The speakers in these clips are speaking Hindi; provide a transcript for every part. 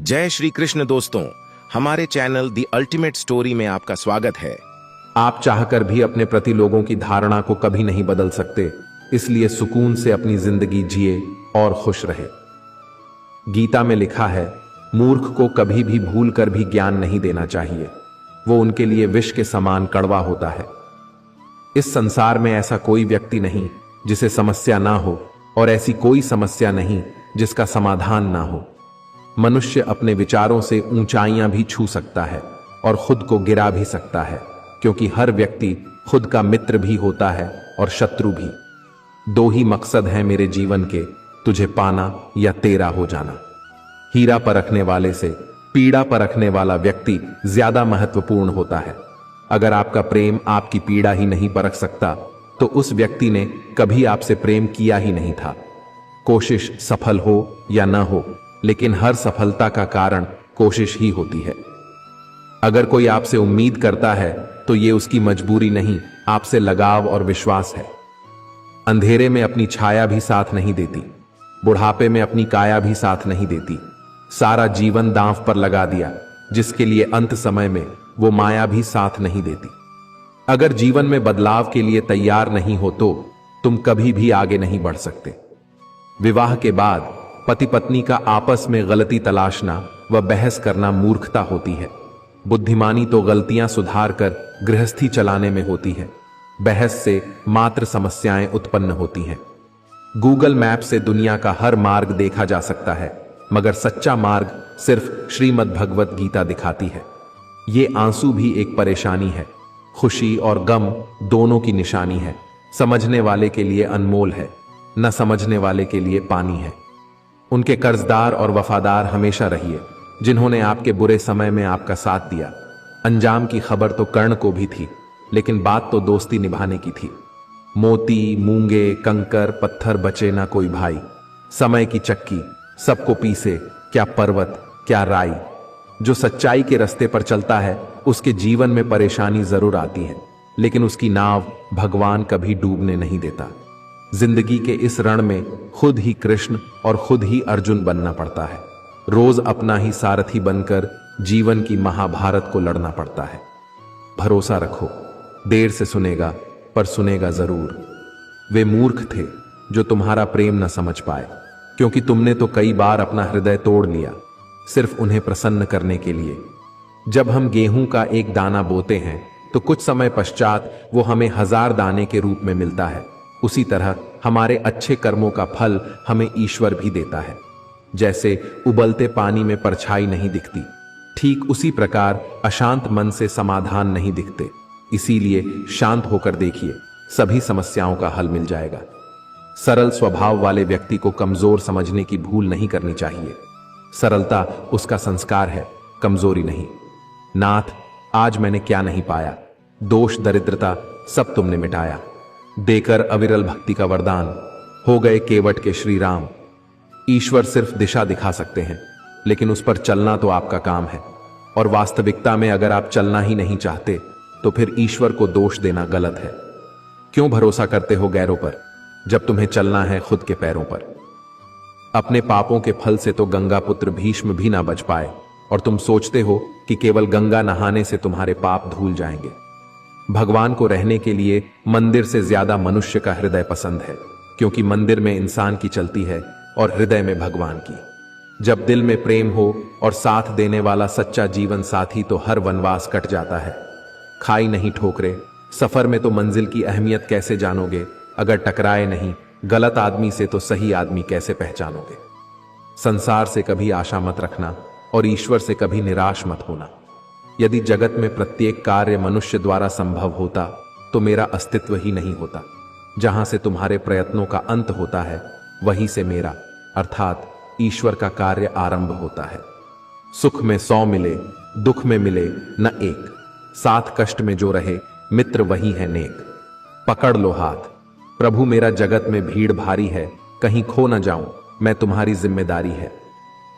जय श्री कृष्ण दोस्तों, हमारे चैनल दी अल्टीमेट स्टोरी में आपका स्वागत है। आप चाहकर भी अपने प्रति लोगों की धारणा को कभी नहीं बदल सकते, इसलिए सुकून से अपनी जिंदगी जिए और खुश रहे। गीता में लिखा है, मूर्ख को कभी भी भूल कर भी ज्ञान नहीं देना चाहिए, वो उनके लिए विष के समान कड़वा होता है। इस संसार में ऐसा कोई व्यक्ति नहीं जिसे समस्या ना हो, और ऐसी कोई समस्या नहीं जिसका समाधान ना हो। मनुष्य अपने विचारों से ऊंचाइयां भी छू सकता है और खुद को गिरा भी सकता है, क्योंकि हर व्यक्ति खुद का मित्र भी होता है और शत्रु भी। दो ही मकसद हैं मेरे जीवन के, तुझे पाना या तेरा हो जाना। हीरा परखने वाले से पीड़ा परखने वाला व्यक्ति ज्यादा महत्वपूर्ण होता है। अगर आपका प्रेम आपकी पीड़ा ही नहीं परख सकता, तो उस व्यक्ति ने कभी आपसे प्रेम किया ही नहीं था। कोशिश सफल हो या न हो, लेकिन हर सफलता का कारण कोशिश ही होती है। अगर कोई आपसे उम्मीद करता है तो ये उसकी मजबूरी नहीं, आपसे लगाव और विश्वास है। अंधेरे में अपनी छाया भी साथ नहीं देती, बुढ़ापे में अपनी काया भी साथ नहीं देती। सारा जीवन दांव पर लगा दिया, जिसके लिए अंत समय में वो माया भी साथ नहीं देती। अगर जीवन में बदलाव के लिए तैयार नहीं हो तो तुम कभी भी आगे नहीं बढ़ सकते। विवाह के बाद पति पत्नी का आपस में गलती तलाशना व बहस करना मूर्खता होती है। बुद्धिमानी तो गलतियां सुधार कर गृहस्थी चलाने में होती है। बहस से मात्र समस्याएं उत्पन्न होती हैं। गूगल मैप से दुनिया का हर मार्ग देखा जा सकता है, मगर सच्चा मार्ग सिर्फ श्रीमद् भगवत गीता दिखाती है। ये आंसू भी एक परेशानी है, खुशी और गम दोनों की निशानी है। समझने वाले के लिए अनमोल है, न समझने वाले के लिए पानी है। उनके कर्जदार और वफादार हमेशा रहिए, जिन्होंने आपके बुरे समय में आपका साथ दिया। अंजाम की खबर तो कर्ण को भी थी, लेकिन बात तो दोस्ती निभाने की थी। मोती, मूंगे, कंकर, पत्थर बचे ना कोई भाई। समय की चक्की सबको पीसे, क्या पर्वत क्या राई। जो सच्चाई के रास्ते पर चलता है, उसके जीवन में परेशानी जरूर आती है, लेकिन उसकी नाव भगवान कभी डूबने नहीं देता। जिंदगी के इस रण में खुद ही कृष्ण और खुद ही अर्जुन बनना पड़ता है। रोज अपना ही सारथी बनकर जीवन की महाभारत को लड़ना पड़ता है। भरोसा रखो, देर से सुनेगा पर सुनेगा जरूर। वे मूर्ख थे जो तुम्हारा प्रेम न समझ पाए, क्योंकि तुमने तो कई बार अपना हृदय तोड़ लिया, सिर्फ उन्हें प्रसन्न करने के लिए। जब हम गेहूं का एक दाना बोते हैं तो कुछ समय पश्चात वो हमें 1000 दाने के रूप में मिलता है। उसी तरह हमारे अच्छे कर्मों का फल हमें ईश्वर भी देता है। जैसे उबलते पानी में परछाई नहीं दिखती, ठीक उसी प्रकार अशांत मन से समाधान नहीं दिखते। इसीलिए शांत होकर देखिए, सभी समस्याओं का हल मिल जाएगा। सरल स्वभाव वाले व्यक्ति को कमजोर समझने की भूल नहीं करनी चाहिए। सरलता उसका संस्कार है, कमजोरी नहीं। नाथ, आज मैंने क्या नहीं पाया, दोष दरिद्रता सब तुमने मिटाया। देकर अविरल भक्ति का वरदान हो गए केवट के श्री राम। ईश्वर सिर्फ दिशा दिखा सकते हैं, लेकिन उस पर चलना तो आपका काम है। और वास्तविकता में अगर आप चलना ही नहीं चाहते, तो फिर ईश्वर को दोष देना गलत है। क्यों भरोसा करते हो गैरों पर, जब तुम्हें चलना है खुद के पैरों पर। अपने पापों के फल से तो गंगा पुत्र भीष्म भी ना बच पाए, और तुम सोचते हो कि केवल गंगा नहाने से तुम्हारे पाप धुल जाएंगे। भगवान को रहने के लिए मंदिर से ज्यादा मनुष्य का हृदय पसंद है, क्योंकि मंदिर में इंसान की चलती है और हृदय में भगवान की। जब दिल में प्रेम हो और साथ देने वाला सच्चा जीवन साथी, तो हर वनवास कट जाता है। खाई नहीं ठोकरे, सफर में तो मंजिल की अहमियत कैसे जानोगे। अगर टकराए नहीं गलत आदमी से, तो सही आदमी कैसे पहचानोगे। संसार से कभी आशा मत रखना और ईश्वर से कभी निराश मत होना। यदि जगत में प्रत्येक कार्य मनुष्य द्वारा संभव होता, तो मेरा अस्तित्व ही नहीं होता। जहां से तुम्हारे प्रयत्नों का अंत होता है, वहीं से मेरा अर्थात ईश्वर का कार्य आरंभ होता है। सुख में 100 मिले, दुख में मिले न एक। साथ कष्ट में जो रहे, मित्र वही है नेक। पकड़ लो हाथ, प्रभु मेरा जगत में भीड़ भारी है, कहीं खो न जाऊं, मैं तुम्हारी जिम्मेदारी है।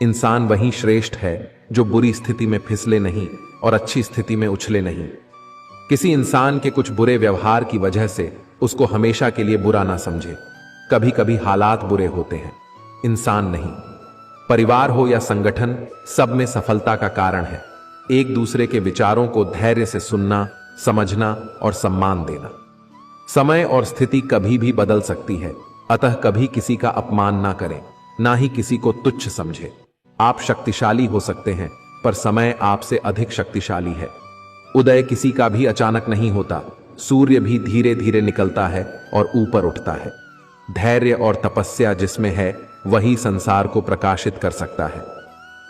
इंसान वही श्रेष्ठ है जो बुरी स्थिति में फिसले नहीं और अच्छी स्थिति में उछले नहीं। किसी इंसान के कुछ बुरे व्यवहार की वजह से उसको हमेशा के लिए बुरा ना समझे। कभी कभी हालात बुरे होते हैं, इंसान नहीं। परिवार हो या संगठन, सब में सफलता का कारण है एक दूसरे के विचारों को धैर्य से सुनना, समझना और सम्मान देना। समय और स्थिति कभी भी बदल सकती है, अतः कभी किसी का अपमान ना करें, ना ही किसी को तुच्छ समझे। आप शक्तिशाली हो सकते हैं, पर समय आपसे अधिक शक्तिशाली है। उदय किसी का भी अचानक नहीं होता, सूर्य भी धीरे धीरे निकलता है और ऊपर उठता है। धैर्य और तपस्या जिसमें है, वही संसार को प्रकाशित कर सकता है।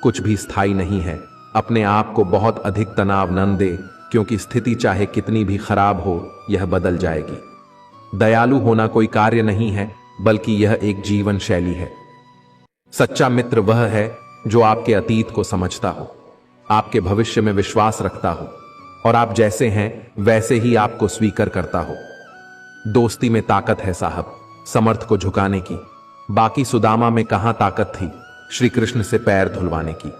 कुछ भी स्थायी नहीं है। अपने आप को बहुत अधिक तनाव न दे, क्योंकि स्थिति चाहे कितनी भी खराब हो, यह बदल जाएगी। दयालु होना कोई कार्य नहीं है, बल्कि यह एक जीवन शैली है। सच्चा मित्र वह है जो आपके अतीत को समझता हो, आपके भविष्य में विश्वास रखता हो और आप जैसे हैं वैसे ही आपको स्वीकार करता हो। दोस्ती में ताकत है साहब, समर्थ को झुकाने की। बाकी सुदामा में कहां ताकत थी श्री कृष्ण से पैर धुलवाने की।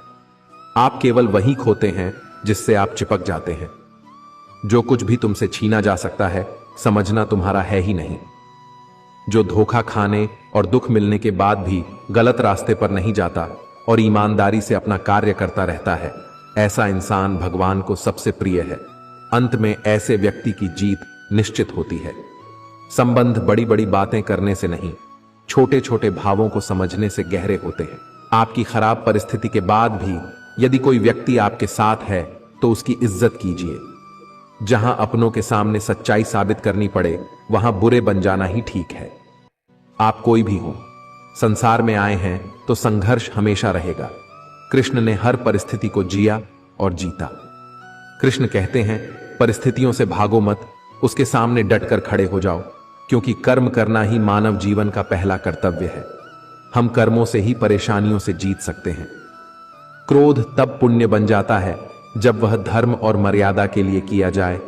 आप केवल वही खोते हैं जिससे आप चिपक जाते हैं। जो कुछ भी तुमसे छीना जा सकता है, समझना तुम्हारा है ही नहीं। जो धोखा खाने और दुख मिलने के बाद भी गलत रास्ते पर नहीं जाता और ईमानदारी से अपना कार्य करता रहता है, ऐसा इंसान भगवान को सबसे प्रिय है। अंत में ऐसे व्यक्ति की जीत निश्चित होती है। संबंध बड़ी बड़ी बातें करने से नहीं, छोटे छोटे भावों को समझने से गहरे होते हैं। आपकी खराब परिस्थिति के बाद भी यदि कोई व्यक्ति आपके साथ है, तो उसकी इज्जत कीजिए। जहां अपनों के सामने सच्चाई साबित करनी पड़े, वहां बुरे बन जाना ही ठीक है। आप कोई भी हो, संसार में आए हैं तो संघर्ष हमेशा रहेगा। कृष्ण ने हर परिस्थिति को जिया और जीता। कृष्ण कहते हैं, परिस्थितियों से भागो मत, उसके सामने डटकर खड़े हो जाओ, क्योंकि कर्म करना ही मानव जीवन का पहला कर्तव्य है। हम कर्मों से ही परेशानियों से जीत सकते हैं। क्रोध तब पुण्य बन जाता है जब वह धर्म और मर्यादा के लिए किया जाए,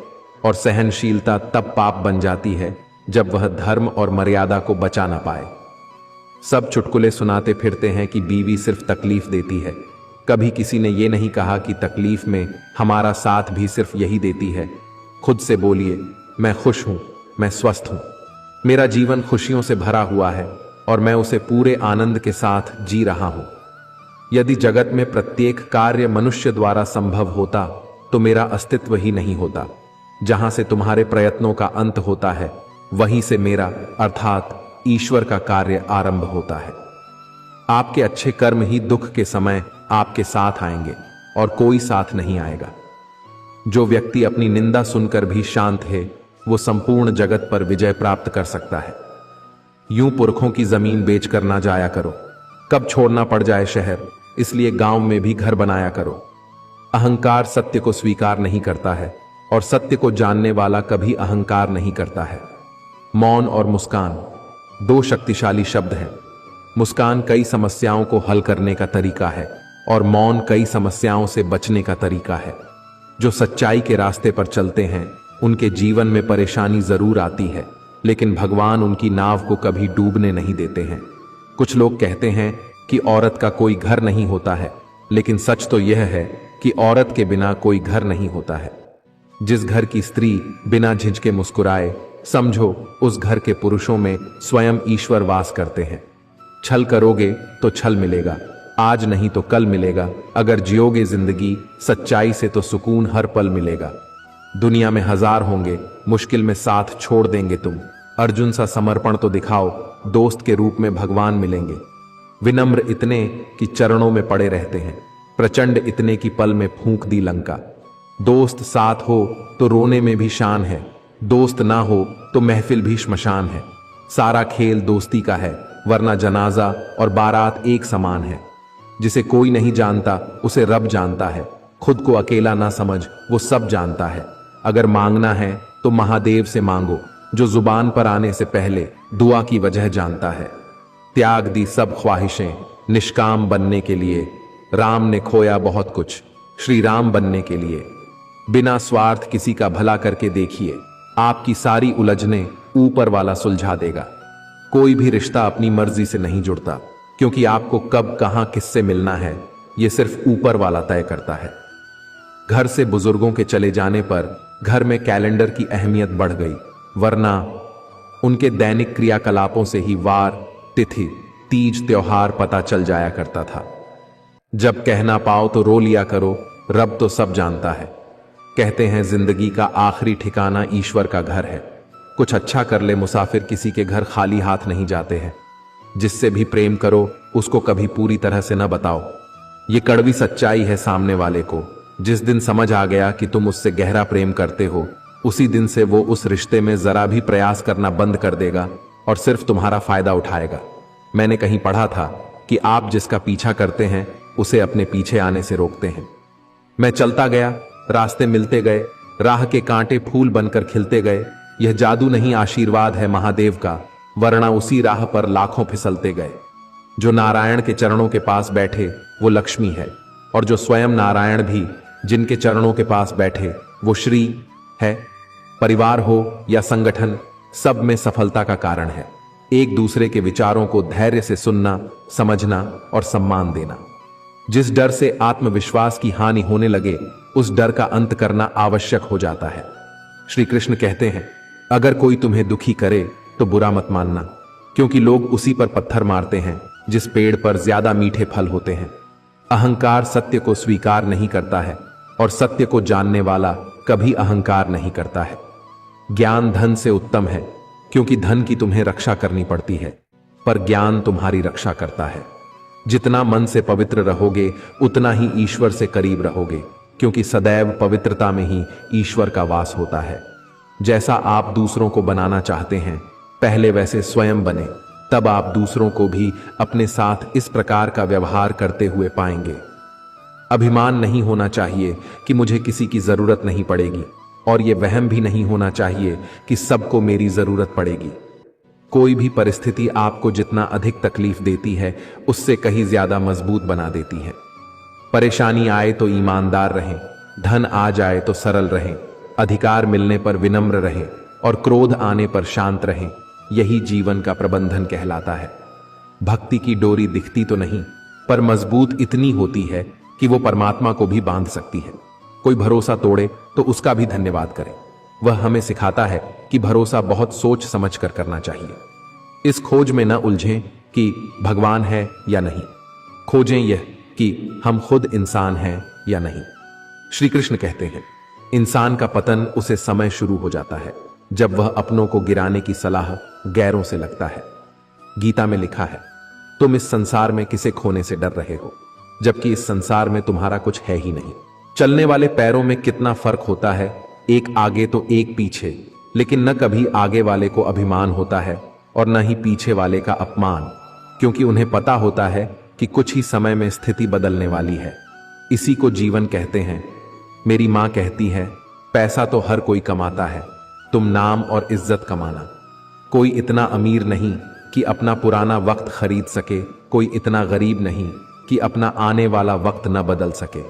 और सहनशीलता तब पाप बन जाती है जब वह धर्म और मर्यादा को बचा ना पाए। सब चुटकुले सुनाते फिरते हैं कि बीवी सिर्फ तकलीफ देती है। कभी किसी ने यह नहीं कहा कि तकलीफ में हमारा साथ भी सिर्फ यही देती है। खुद से बोलिए, मैं खुश हूं, मैं स्वस्थ हूं, मेरा जीवन खुशियों से भरा हुआ है और मैं उसे पूरे आनंद के साथ जी रहा हूं। यदि जगत में प्रत्येक कार्य मनुष्य द्वारा संभव होता, तो मेरा अस्तित्व ही नहीं होता। जहां से तुम्हारे प्रयत्नों का अंत होता है, वहीं से मेरा अर्थात ईश्वर का कार्य आरंभ होता है। आपके अच्छे कर्म ही दुख के समय आपके साथ आएंगे और कोई साथ नहीं आएगा। जो व्यक्ति अपनी निंदा सुनकर भी शांत है, वो संपूर्ण जगत पर विजय प्राप्त कर सकता है। यूं पुरखों की जमीन बेचकर ना जाया करो, कब छोड़ना पड़ जाए शहर, इसलिए गांव में भी घर बनाया करो। अहंकार सत्य को स्वीकार नहीं करता है और सत्य को जानने वाला कभी अहंकार नहीं करता है। मौन और मुस्कान दो शक्तिशाली शब्द हैं। मुस्कान कई समस्याओं को हल करने का तरीका है और मौन कई समस्याओं से बचने का तरीका है। जो सच्चाई के रास्ते पर चलते हैं, उनके जीवन में परेशानी जरूर आती है, लेकिन भगवान उनकी नाव को कभी डूबने नहीं देते हैं। कुछ लोग कहते हैं कि औरत का कोई घर नहीं होता है, लेकिन सच तो यह है कि औरत के बिना कोई घर नहीं होता है। जिस घर की स्त्री बिना झिझके मुस्कुराए, समझो उस घर के पुरुषों में स्वयं ईश्वर वास करते हैं। छल करोगे तो छल मिलेगा, आज नहीं तो कल मिलेगा। अगर जियोगे जिंदगी सच्चाई से, तो सुकून हर पल मिलेगा। दुनिया में हजार होंगे, मुश्किल में साथ छोड़ देंगे तुम। अर्जुन सा समर्पण तो दिखाओ, दोस्त के रूप में भगवान मिलेंगे। विनम्र इतने कि चरणों में पड़े रहते हैं, प्रचंड इतने कि पल में फूंक दी लंका। दोस्त साथ हो तो रोने में भी शान है, दोस्त ना हो तो महफिल भी श्मशान है। सारा खेल दोस्ती का है, वरना जनाजा और बारात एक समान है। जिसे कोई नहीं जानता, उसे रब जानता है। खुद को अकेला ना समझ, वो सब जानता है। अगर मांगना है तो महादेव से मांगो, जो जुबान पर आने से पहले दुआ की वजह जानता है। त्याग दी सब ख्वाहिशें निष्काम बनने के लिए, राम ने खोया बहुत कुछ श्री राम बनने के लिए। बिना स्वार्थ किसी का भला करके देखिए, आपकी सारी उलझने ऊपर वाला सुलझा देगा। कोई भी रिश्ता अपनी मर्जी से नहीं जुड़ता, क्योंकि आपको कब कहां किससे मिलना है, यह सिर्फ ऊपर वाला तय करता है। घर से बुजुर्गों के चले जाने पर घर में कैलेंडर की अहमियत बढ़ गई, वरना उनके दैनिक क्रियाकलापों से ही वार, तिथि, तीज, त्योहार पता चल जाया करता था। जब कह ना पाओ तो रो लिया करो, रब तो सब जानता है। कहते हैं जिंदगी का आखिरी ठिकाना ईश्वर का घर है। कुछ अच्छा कर ले मुसाफिर, किसी के घर खाली हाथ नहीं जाते हैं। जिससे भी प्रेम करो उसको कभी पूरी तरह से न बताओ। ये कड़वी सच्चाई है सामने वाले को। जिस दिन समझ आ गया कि तुम उससे गहरा प्रेम करते हो, उसी दिन से वो उस रिश्ते में जरा भी प्रयास करना बंद कर देगा और सिर्फ तुम्हारा फायदा उठाएगा। मैंने कहीं पढ़ा था कि आप जिसका पीछा करते हैं उसे अपने पीछे आने से रोकते हैं। मैं चलता गया, रास्ते मिलते गए, राह के कांटे फूल बनकर खिलते गए। यह जादू नहीं, आशीर्वाद है महादेव का, वरना उसी राह पर लाखों फिसलते गए। जो नारायण के चरणों के पास बैठे वो लक्ष्मी है, और जो स्वयं नारायण भी जिनके चरणों के पास बैठे वो श्री है। परिवार हो या संगठन, सब में सफलता का कारण है एक दूसरे के विचारों को धैर्य से सुनना, समझना और सम्मान देना। जिस डर से आत्मविश्वास की हानि होने लगे, उस डर का अंत करना आवश्यक हो जाता है। श्री कृष्ण कहते हैं, अगर कोई तुम्हें दुखी करे तो बुरा मत मानना, क्योंकि लोग उसी पर पत्थर मारते हैं जिस पेड़ पर ज्यादा मीठे फल होते हैं। अहंकार सत्य को स्वीकार नहीं करता है, और सत्य को जानने वाला कभी अहंकार नहीं करता है। ज्ञान धन से उत्तम है, क्योंकि धन की तुम्हें रक्षा करनी पड़ती है, पर ज्ञान तुम्हारी रक्षा करता है। जितना मन से पवित्र रहोगे उतना ही ईश्वर से करीब रहोगे, क्योंकि सदैव पवित्रता में ही ईश्वर का वास होता है। जैसा आप दूसरों को बनाना चाहते हैं, पहले वैसे स्वयं बने, तब आप दूसरों को भी अपने साथ इस प्रकार का व्यवहार करते हुए पाएंगे। अभिमान नहीं होना चाहिए कि मुझे किसी की जरूरत नहीं पड़ेगी, और यह वहम भी नहीं होना चाहिए कि सबको मेरी जरूरत पड़ेगी। कोई भी परिस्थिति आपको जितना अधिक तकलीफ देती है, उससे कहीं ज्यादा मजबूत बना देती है। परेशानी आए तो ईमानदार रहें, धन आ जाए तो सरल रहें, अधिकार मिलने पर विनम्र रहें, और क्रोध आने पर शांत रहें। यही जीवन का प्रबंधन कहलाता है। भक्ति की डोरी दिखती तो नहीं, पर मजबूत इतनी होती है कि वो परमात्मा को भी बांध सकती है। कोई भरोसा तोड़े तो उसका भी धन्यवाद करें। वह हमें सिखाता है कि भरोसा बहुत सोच समझ कर करना चाहिए। इस खोज में न उलझें कि भगवान है या नहीं, खोजें यह कि हम खुद इंसान हैं या नहीं। श्री कृष्ण कहते हैं, इंसान का पतन उसे समय शुरू हो जाता है जब वह अपनों को गिराने की सलाह गैरों से लगता है। गीता में लिखा है, तुम इस संसार में किसे खोने से डर रहे हो, जबकि इस संसार में तुम्हारा कुछ है ही नहीं। चलने वाले पैरों में कितना फर्क होता है, एक आगे तो एक पीछे, लेकिन न कभी आगे वाले को अभिमान होता है और न ही पीछे वाले का अपमान, क्योंकि उन्हें पता होता है कि कुछ ही समय में स्थिति बदलने वाली है। इसी को जीवन कहते हैं। मेरी मां कहती है, पैसा तो हर कोई कमाता है, तुम नाम और इज्जत कमाना। कोई इतना अमीर नहीं कि अपना पुराना वक्त खरीद सके, कोई इतना गरीब नहीं कि अपना आने वाला वक्त न बदल सके।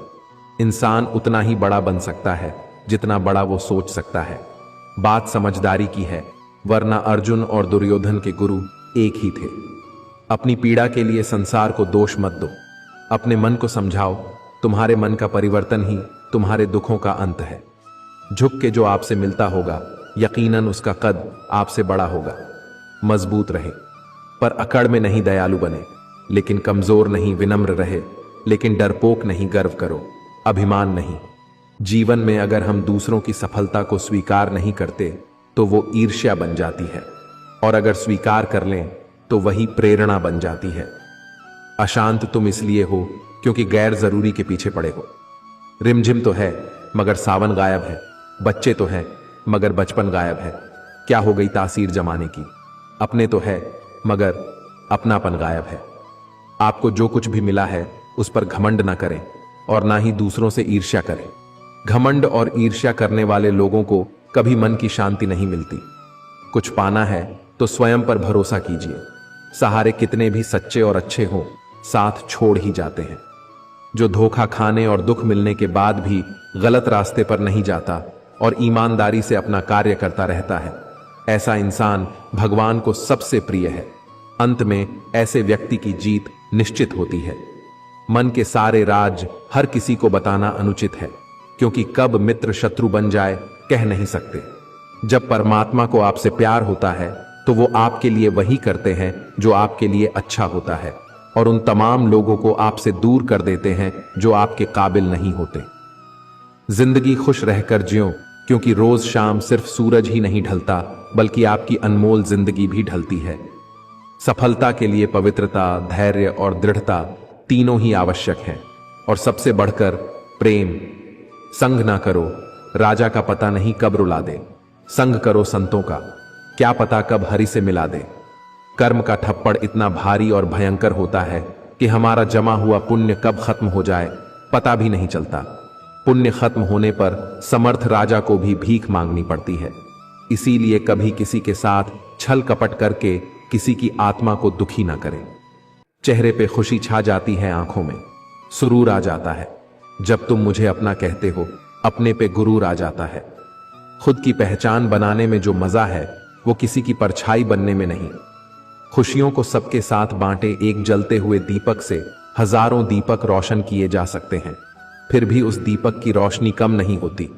इंसान उतना ही बड़ा बन सकता है जितना बड़ा वो सोच सकता है। बात समझदारी की है, वरना अर्जुन और दुर्योधन के गुरु एक ही थे। अपनी पीड़ा के लिए संसार को दोष मत दो, अपने मन को समझाओ। तुम्हारे मन का परिवर्तन ही तुम्हारे दुखों का अंत है। झुक के जो आपसे मिलता होगा, यकीनन उसका कद आपसे बड़ा होगा। मजबूत रहे, पर अकड़ में नहीं दयालु बने, लेकिन कमजोर नहीं विनम्र रहे, लेकिन डरपोक नहीं गर्व करो, अभिमान नहीं। जीवन में अगर हम दूसरों की सफलता को स्वीकार नहीं करते तो वो ईर्ष्या बन जाती है, और अगर स्वीकार कर लें तो वही प्रेरणा बन जाती है। अशांत तुम इसलिए हो क्योंकि गैर जरूरी के पीछे पड़े हो। रिमझिम तो है मगर सावन गायब है, बच्चे तो हैं मगर बचपन गायब है। क्या हो गई तासीर जमाने की, अपने तो है मगर अपनापन गायब है। आपको जो कुछ भी मिला है उस पर घमंड ना करें और ना ही दूसरों से ईर्ष्या करें। घमंड और ईर्ष्या करने वाले लोगों को कभी मन की शांति नहीं मिलती। कुछ पाना है तो स्वयं पर भरोसा कीजिए। सहारे कितने भी सच्चे और अच्छे हों, साथ छोड़ ही जाते हैं। जो धोखा खाने और दुख मिलने के बाद भी गलत रास्ते पर नहीं जाता और ईमानदारी से अपना कार्य करता रहता है, ऐसा इंसान भगवान को सबसे प्रिय है। अंत में ऐसे व्यक्ति की जीत निश्चित होती है। मन के सारे राज हर किसी को बताना अनुचित है, क्योंकि कब मित्र शत्रु बन जाए कह नहीं सकते। जब परमात्मा को आपसे प्यार होता है तो वो आपके लिए वही करते हैं जो आपके लिए अच्छा होता है। और उन तमाम लोगों को आपसे दूर कर देते हैं जो आपके काबिल नहीं होते। जिंदगी खुश रहकर जियो, क्योंकि रोज शाम सिर्फ सूरज ही नहीं ढलता बल्कि आपकी अनमोल जिंदगी भी ढलती है। सफलता के लिए पवित्रता, धैर्य और दृढ़ता तीनों ही आवश्यक हैं, और सबसे बढ़कर प्रेम। संग ना करो, राजा का पता नहीं कब रुला दे। संग करो संतों का, क्या पता कब हरि से मिला दे। कर्म का थप्पड़ इतना भारी और भयंकर होता है कि हमारा जमा हुआ पुण्य कब खत्म हो जाए पता भी नहीं चलता। पुण्य खत्म होने पर समर्थ राजा को भी भीख मांगनी पड़ती है। इसीलिए कभी किसी के साथ छल कपट करके किसी की आत्मा को दुखी ना करें। चेहरे पे खुशी छा जाती है, आंखों में सुरूर आ जाता है। जब तुम मुझे अपना कहते हो, अपने पे गुरूर आ जाता है। खुद की पहचान बनाने में जो मजा है वो किसी की परछाई बनने में नहीं। खुशियों को सबके साथ बांटे, एक जलते हुए दीपक से हजारों दीपक रोशन किए जा सकते हैं, फिर भी उस दीपक की रोशनी कम नहीं होती।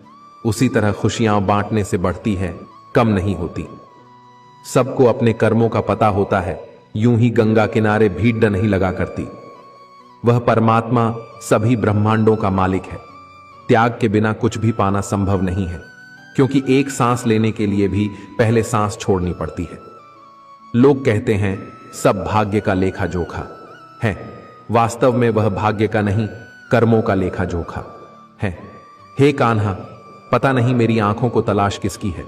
उसी तरह खुशियां बांटने से बढ़ती हैं, कम नहीं होती। सबको अपने कर्मों का पता होता है, यूं ही गंगा किनारे भीड़ नहीं लगा करती। वह परमात्मा सभी ब्रह्मांडों का मालिक है। त्याग के बिना कुछ भी पाना संभव नहीं है, क्योंकि एक सांस लेने के लिए भी पहले सांस छोड़नी पड़ती है। लोग कहते हैं सब भाग्य का लेखा जोखा है, वास्तव में वह भाग्य का नहीं, कर्मों का लेखा जोखा है। हे कान्हा, पता नहीं मेरी आंखों को तलाश किसकी है,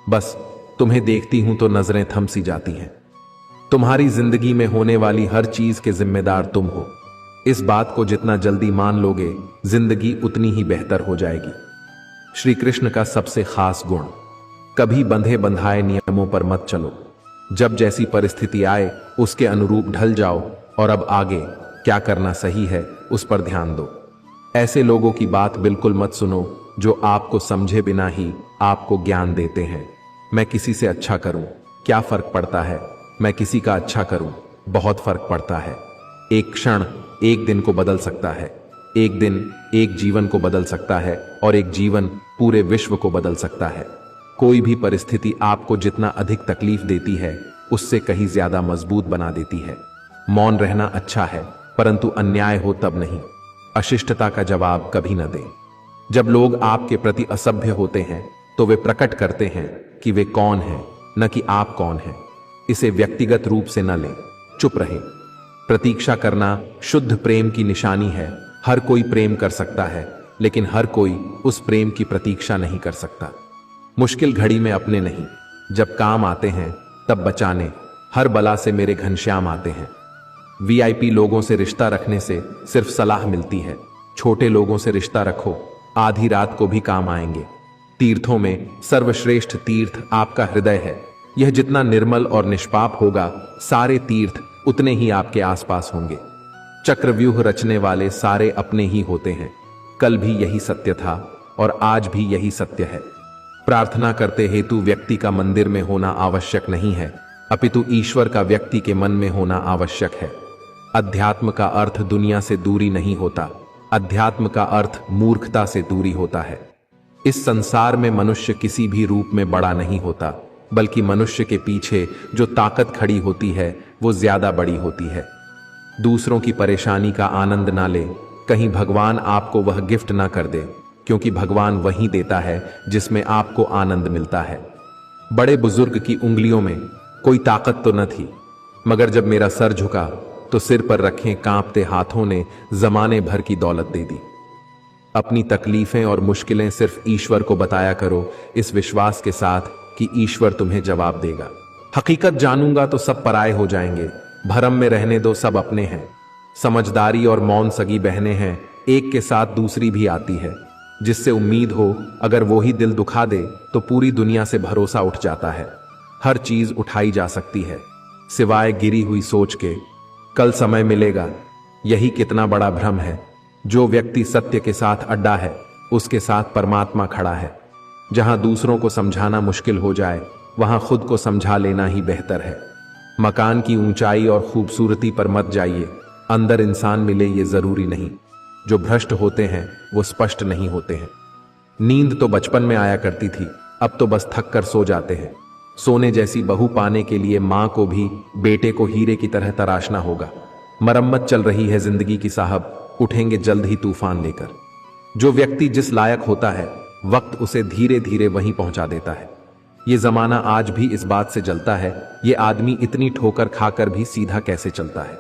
बस तुम्हें देखती हूं तो नजरें थम सी जाती हैं। तुम्हारी जिंदगी में होने वाली हर चीज के जिम्मेदार तुम हो। इस बात को जितना जल्दी मान लोगे, जिंदगी उतनी ही बेहतर हो जाएगी। श्री कृष्ण का सबसे खास गुण, कभी बंधे बंधाए नियमों पर मत चलो। जब जैसी परिस्थिति आए उसके अनुरूप ढल जाओ, और अब आगे क्या करना सही है उस पर ध्यान दो। ऐसे लोगों की बात बिल्कुल मत सुनो जो आपको समझे बिना ही आपको ज्ञान देते हैं। मैं किसी से अच्छा करूं, क्या फर्क पड़ता है, मैं किसी का अच्छा करूं, बहुत फर्क पड़ता है। एक क्षण एक दिन को बदल सकता है, एक दिन एक जीवन को बदल सकता है, और एक जीवन पूरे विश्व को बदल सकता है। कोई भी परिस्थिति आपको जितना अधिक तकलीफ देती है उससे कहीं ज्यादा मजबूत बना देती है। मौन रहना अच्छा है, परंतु अन्याय हो तब नहीं। अशिष्टता का जवाब कभी न दें। जब लोग आपके प्रति असभ्य होते हैं तो वे प्रकट करते हैं कि वे कौन हैं, न कि आप कौन हैं। इसे व्यक्तिगत रूप से न लें, चुप रहें। प्रतीक्षा करना शुद्ध प्रेम की निशानी है। हर कोई प्रेम कर सकता है, लेकिन हर कोई उस प्रेम की प्रतीक्षा नहीं कर सकता। मुश्किल घड़ी में अपने नहीं, जब काम आते हैं तब बचाने। हर बला से मेरे घनश्याम आते हैं। वीआईपी लोगों से रिश्ता रखने से सिर्फ सलाह मिलती है। छोटे लोगों से रिश्ता रखो, आधी रात को भी काम आएंगे। तीर्थों में सर्वश्रेष्ठ तीर्थ आपका हृदय है। यह जितना निर्मल और निष्पाप होगा, सारे तीर्थ उतने ही आपके आसपास होंगे। चक्रव्यूह रचने वाले सारे अपने ही होते हैं। कल भी यही सत्य था और आज भी यही सत्य है। प्रार्थना करते हेतु व्यक्ति का मंदिर में होना आवश्यक नहीं है, अपितु ईश्वर का व्यक्ति के मन में होना आवश्यक है। अध्यात्म का अर्थ दुनिया से दूरी नहीं होता, अध्यात्म का अर्थ मूर्खता से दूरी होता है। इस संसार में मनुष्य किसी भी रूप में बड़ा नहीं होता, बल्कि मनुष्य के पीछे जो ताकत खड़ी होती है वो ज्यादा बड़ी होती है। दूसरों की परेशानी का आनंद ना ले, कहीं भगवान आपको वह गिफ्ट ना कर दे, क्योंकि भगवान वही देता है जिसमें आपको आनंद मिलता है। बड़े बुजुर्ग की उंगलियों में कोई ताकत तो न थी, मगर जब मेरा सर झुका तो सिर पर रखे कांपते हाथों ने जमाने भर की दौलत दे दी। अपनी तकलीफें और मुश्किलें सिर्फ ईश्वर को बताया करो, इस विश्वास के साथ कि ईश्वर तुम्हें जवाब देगा। हकीकत जानूंगा तो सब पराये हो जाएंगे, भरम में रहने दो सब अपने हैं। समझदारी और मौन सगी बहनें हैं, एक के साथ दूसरी भी आती है। जिससे उम्मीद हो अगर वो ही दिल दुखा दे तो पूरी दुनिया से भरोसा उठ जाता है। हर चीज उठाई जा सकती है सिवाय गिरी हुई सोच के। कल समय मिलेगा, यही कितना बड़ा भ्रम है। जो व्यक्ति सत्य के साथ अड्डा है उसके साथ परमात्मा खड़ा है। जहां दूसरों को समझाना मुश्किल हो जाए वहां खुद को समझा लेना ही बेहतर है। मकान की ऊंचाई और खूबसूरती पर मत जाइए, अंदर इंसान मिले ये जरूरी नहीं। जो भ्रष्ट होते हैं वो स्पष्ट नहीं होते हैं। नींद तो बचपन में आया करती थी, अब तो बस थक कर सो जाते हैं। सोने जैसी बहू पाने के लिए मां को भी बेटे को हीरे की तरह तराशना होगा। मरम्मत चल रही है जिंदगी की साहब, उठेंगे जल्द ही तूफान लेकर। जो व्यक्ति जिस लायक होता है वक्त उसे धीरे धीरे वहीं पहुंचा देता है। ये जमाना आज भी इस बात से जलता है, ये आदमी इतनी ठोकर खाकर भी सीधा कैसे चलता है।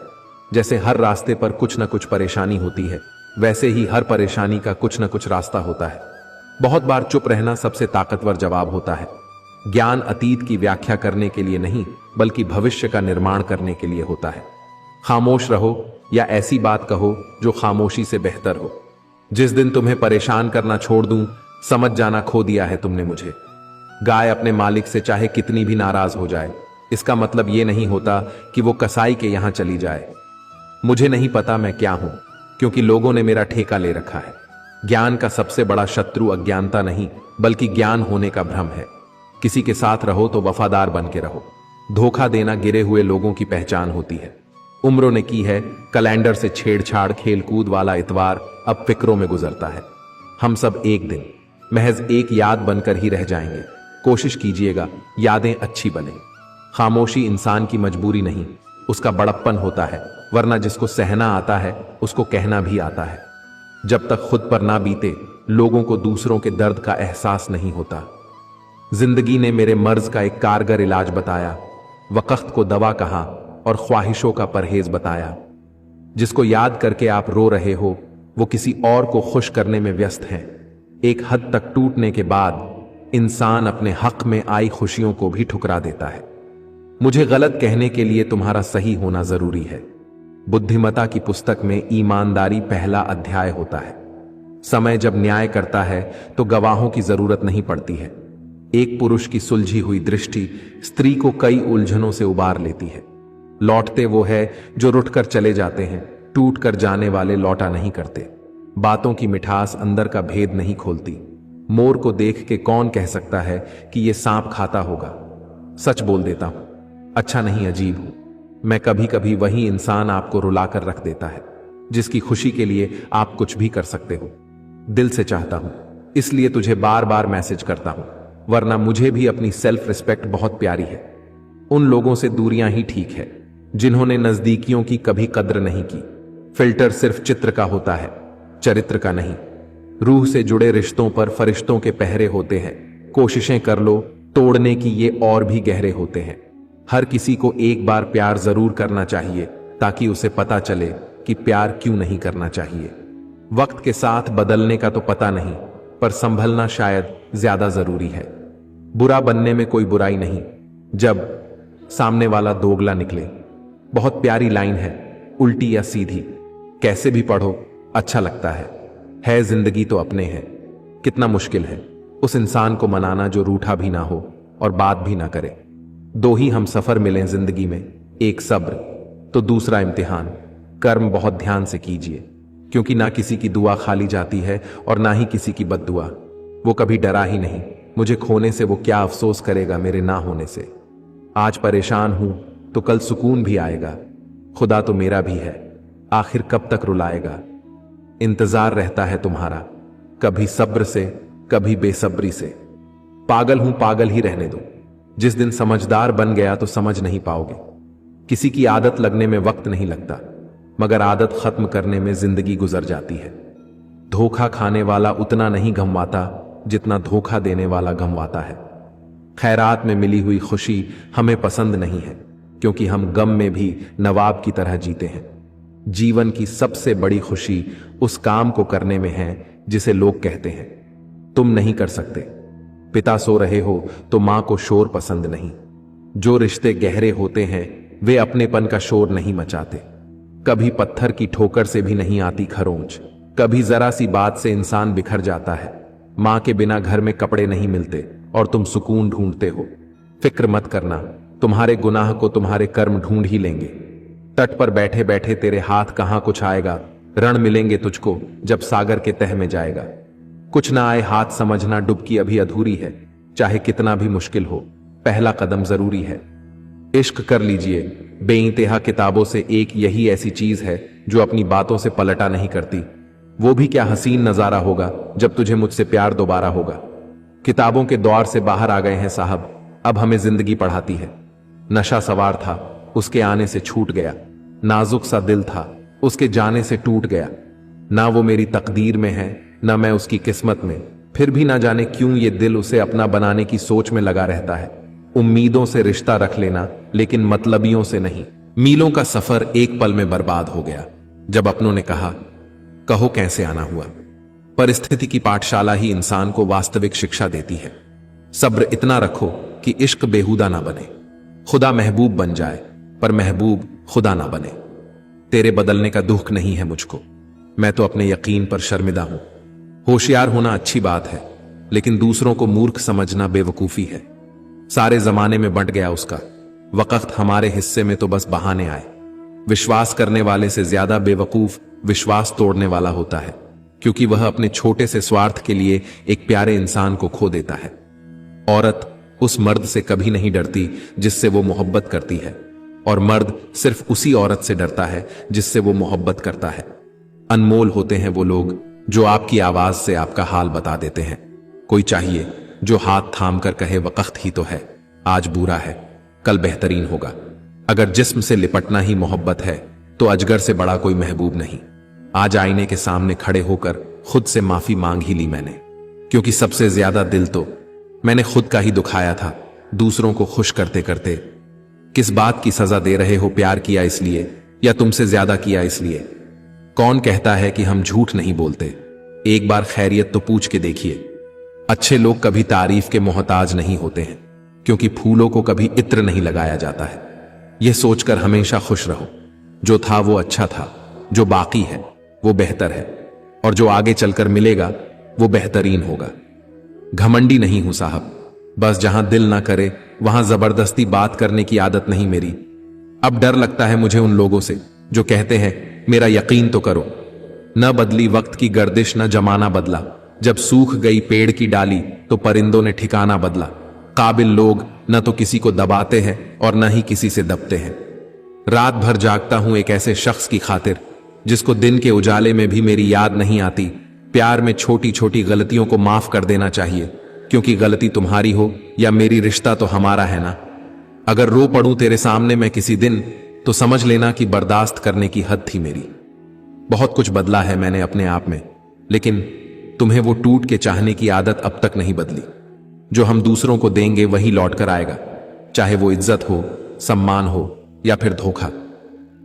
जैसे हर रास्ते पर कुछ न कुछ परेशानी होती है, वैसे ही हर परेशानी का कुछ न कुछ रास्ता होता है। बहुत बार चुप रहना सबसे ताकतवर जवाब होता है। ज्ञान अतीत की व्याख्या करने के लिए नहीं, बल्कि भविष्य का निर्माण करने के लिए होता है। खामोश रहो या ऐसी बात कहो जो खामोशी से बेहतर हो। जिस दिन तुम्हें परेशान करना छोड़ दूं, समझ जाना खो दिया है तुमने मुझे। गाय अपने मालिक से चाहे कितनी भी नाराज हो जाए, इसका मतलब यह नहीं होता कि वो कसाई के यहां चली जाए। मुझे नहीं पता मैं क्या हूं, क्योंकि लोगों ने मेरा ठेका ले रखा है। ज्ञान का सबसे बड़ा शत्रु अज्ञानता नहीं, बल्कि ज्ञान होने का भ्रम है। किसी के साथ रहो तो वफादार बन के रहो। धोखा देना गिरे हुए लोगों की पहचान होती है। उम्रों ने की है कैलेंडर से छेड़छाड़, खेलकूद वाला इतवार अब फिक्रों में गुजरता है। हम सब एक दिन महज एक याद बनकर ही रह जाएंगे। कोशिश कीजिएगा यादें अच्छी बने। खामोशी इंसान की मजबूरी नहीं, उसका बड़प्पन होता है, वरना जिसको सहना आता है उसको कहना भी आता है। जब तक खुद पर ना बीते, लोगों को दूसरों के दर्द का एहसास नहीं होता। जिंदगी ने मेरे मर्ज का एक कारगर इलाज बताया, वक्त को दवा कहा और ख्वाहिशों का परहेज बताया। जिसको याद करके आप रो रहे हो, वो किसी और को खुश करने में व्यस्त है। एक हद तक टूटने के बाद इंसान अपने हक में आई खुशियों को भी ठुकरा देता है। मुझे गलत कहने के लिए तुम्हारा सही होना जरूरी है। बुद्धिमता की पुस्तक में ईमानदारी पहला अध्याय होता है। समय जब न्याय करता है तो गवाहों की जरूरत नहीं पड़ती है। एक पुरुष की सुलझी हुई दृष्टि स्त्री को कई उलझनों से उबार लेती है। लौटते वो है जो रुठकर चले जाते हैं, टूट कर जाने वाले लौटा नहीं करते। बातों की मिठास अंदर का भेद नहीं खोलती। मोर को देख के कौन कह सकता है कि ये सांप खाता होगा। सच बोल देता हूं, अच्छा नहीं अजीब हूं। मैं कभी कभी वही इंसान आपको रुलाकर रख देता है जिसकी खुशी के लिए आप कुछ भी कर सकते हो। दिल से चाहता हूं, इसलिए तुझे बार बार मैसेज करता हूं, वरना मुझे भी अपनी सेल्फ रिस्पेक्ट बहुत प्यारी है। उन लोगों से दूरियां ही ठीक है जिन्होंने नजदीकियों की कभी कद्र नहीं की। फिल्टर सिर्फ चित्र का होता है, चरित्र का नहीं। रूह से जुड़े रिश्तों पर फरिश्तों के पहरे होते हैं। कोशिशें कर लो तोड़ने की, ये और भी गहरे होते हैं। हर किसी को एक बार प्यार जरूर करना चाहिए ताकि उसे पता चले कि प्यार क्यों नहीं करना चाहिए। वक्त के साथ बदलने का तो पता नहीं, पर संभलना शायद ज्यादा जरूरी है। बुरा बनने में कोई बुराई नहीं जब सामने वाला दोगला निकले। बहुत प्यारी लाइन है, उल्टी या सीधी, कैसे भी पढ़ो अच्छा लगता है जिंदगी तो अपने है। कितना मुश्किल है उस इंसान को मनाना जो रूठा भी ना हो और बात भी ना करे। दो ही हम सफर मिले जिंदगी में, एक सब्र तो दूसरा इम्तिहान। कर्म बहुत ध्यान से कीजिए, क्योंकि ना किसी की दुआ खाली जाती है और ना ही किसी की बद्दुआ। वो कभी डरा ही नहीं, मुझे खोने से वो क्या अफसोस करेगा मेरे ना होने से। आज परेशान हूं तो कल सुकून भी आएगा। खुदा तो मेरा भी है, आखिर कब तक रुलाएगा। इंतजार रहता है तुम्हारा, कभी सब्र से कभी बेसब्री से। पागल हूं पागल ही रहने दो, जिस दिन समझदार बन गया तो समझ नहीं पाओगे। किसी की आदत लगने में वक्त नहीं लगता, मगर आदत खत्म करने में जिंदगी गुजर जाती है। धोखा खाने वाला उतना नहीं गंवाता जितना धोखा देने वाला गंवाता है। खैरात में मिली हुई खुशी हमें पसंद नहीं है, क्योंकि हम गम में भी नवाब की तरह जीते हैं। जीवन की सबसे बड़ी खुशी उस काम को करने में है जिसे लोग कहते हैं तुम नहीं कर सकते। पिता सो रहे हो तो मां को शोर पसंद नहीं। जो रिश्ते गहरे होते हैं वे अपनेपन का शोर नहीं मचाते। कभी पत्थर की ठोकर से भी नहीं आती खरोंच, कभी जरा सी बात से इंसान बिखर जाता है। मां के बिना घर में कपड़े नहीं मिलते और तुम सुकून ढूंढते हो। फिक्र मत करना, तुम्हारे गुनाह को तुम्हारे कर्म ढूंढ ही लेंगे। तट पर बैठे बैठे तेरे हाथ कहां कुछ आएगा, रण मिलेंगे तुझको जब सागर के तह में जाएगा। कुछ ना आए हाथ समझना डुबकी अभी अधूरी है, चाहे कितना भी मुश्किल हो पहला कदम जरूरी है। इश्क कर लीजिए, बेइंतहा किताबों से एक यही ऐसी चीज है जो अपनी बातों से पलटा नहीं करती। वो भी क्या हसीन नजारा होगा जब तुझे मुझसे प्यार दोबारा होगा। किताबों के द्वार से बाहर आ गए हैं साहब, अब हमें जिंदगी पढ़ाती है। नशा सवार था, उसके आने से छूट गया। नाजुक सा दिल था, उसके जाने से टूट गया। ना वो मेरी तकदीर में है, ना मैं उसकी किस्मत में। फिर भी ना जाने क्यों ये दिल उसे अपना बनाने की सोच में लगा रहता है। उम्मीदों से रिश्ता रख लेना, लेकिन मतलबियों से नहीं। मीलों का सफर एक पल में बर्बाद हो गया जब अपनों ने कहा, कहो कैसे आना हुआ। परिस्थिति की पाठशाला ही इंसान को वास्तविक शिक्षा देती है। सब्र इतना रखो कि इश्क बेहुदा ना बने। खुदा महबूब बन जाए पर महबूब खुदा ना बने। तेरे बदलने का दुख नहीं है मुझको, मैं तो अपने यकीन पर शर्मिंदा हूं। होशियार होना अच्छी बात है, लेकिन दूसरों को मूर्ख समझना बेवकूफी है। सारे जमाने में बंट गया उसका वक्त, हमारे हिस्से में तो बस बहाने आए। विश्वास करने वाले से ज्यादा बेवकूफ विश्वास तोड़ने वाला होता है, क्योंकि वह अपने छोटे से स्वार्थ के लिए एक प्यारे इंसान को खो देता है। औरत उस मर्द से कभी नहीं डरती जिससे वो मोहब्बत करती है, और मर्द सिर्फ उसी औरत से डरता है जिससे वो मोहब्बत करता है। अनमोल होते हैं वो लोग जो आपकी आवाज से आपका हाल बता देते हैं। कोई चाहिए जो हाथ थाम कर कहे वक्त ही तो है, आज बुरा है कल बेहतरीन होगा। अगर जिस्म से लिपटना ही मोहब्बत है तो अजगर से बड़ा कोई महबूब नहीं। आज आईने के सामने खड़े होकर खुद से माफी मांग ही ली मैंने, क्योंकि सबसे ज्यादा दिल तो मैंने खुद का ही दुखाया था दूसरों को खुश करते करते। किस बात की सजा दे रहे हो, प्यार किया इसलिए या तुमसे ज्यादा किया इसलिए? कौन कहता है कि हम झूठ नहीं बोलते? एक बार खैरियत तो पूछ के देखिए। अच्छे लोग कभी तारीफ के मोहताज नहीं होते हैं, क्योंकि फूलों को कभी इत्र नहीं लगाया जाता है। यह सोचकर हमेशा खुश रहो, जो था वो अच्छा था, जो बाकी है वो बेहतर है, और जो आगे चलकर मिलेगा वो बेहतरीन होगा। घमंडी नहीं हूं साहब, बस जहां दिल ना करे वहां जबरदस्ती बात करने की आदत नहीं मेरी। अब डर लगता है मुझे उन लोगों से जो कहते हैं मेरा यकीन तो करो। न बदली वक्त की गर्दिश, न जमाना बदला। जब सूख गई पेड़ की डाली तो परिंदों ने ठिकाना बदला। काबिल लोग न तो किसी को दबाते हैं और न ही किसी से दबते हैं। रात भर जागता हूं एक ऐसे शख्स की खातिर जिसको दिन के उजाले में भी मेरी याद नहीं आती। प्यार में छोटी छोटी गलतियों को माफ कर देना चाहिए, क्योंकि गलती तुम्हारी हो या मेरी, रिश्ता तो हमारा है ना। अगर रो पड़ूं तेरे सामने मैं किसी दिन, तो समझ लेना कि बर्दाश्त करने की हद थी मेरी। बहुत कुछ बदला है मैंने अपने आप में, लेकिन तुम्हें वो टूट के चाहने की आदत अब तक नहीं बदली। जो हम दूसरों को देंगे वही लौट कर आएगा, चाहे वो इज्जत हो, सम्मान हो या फिर धोखा।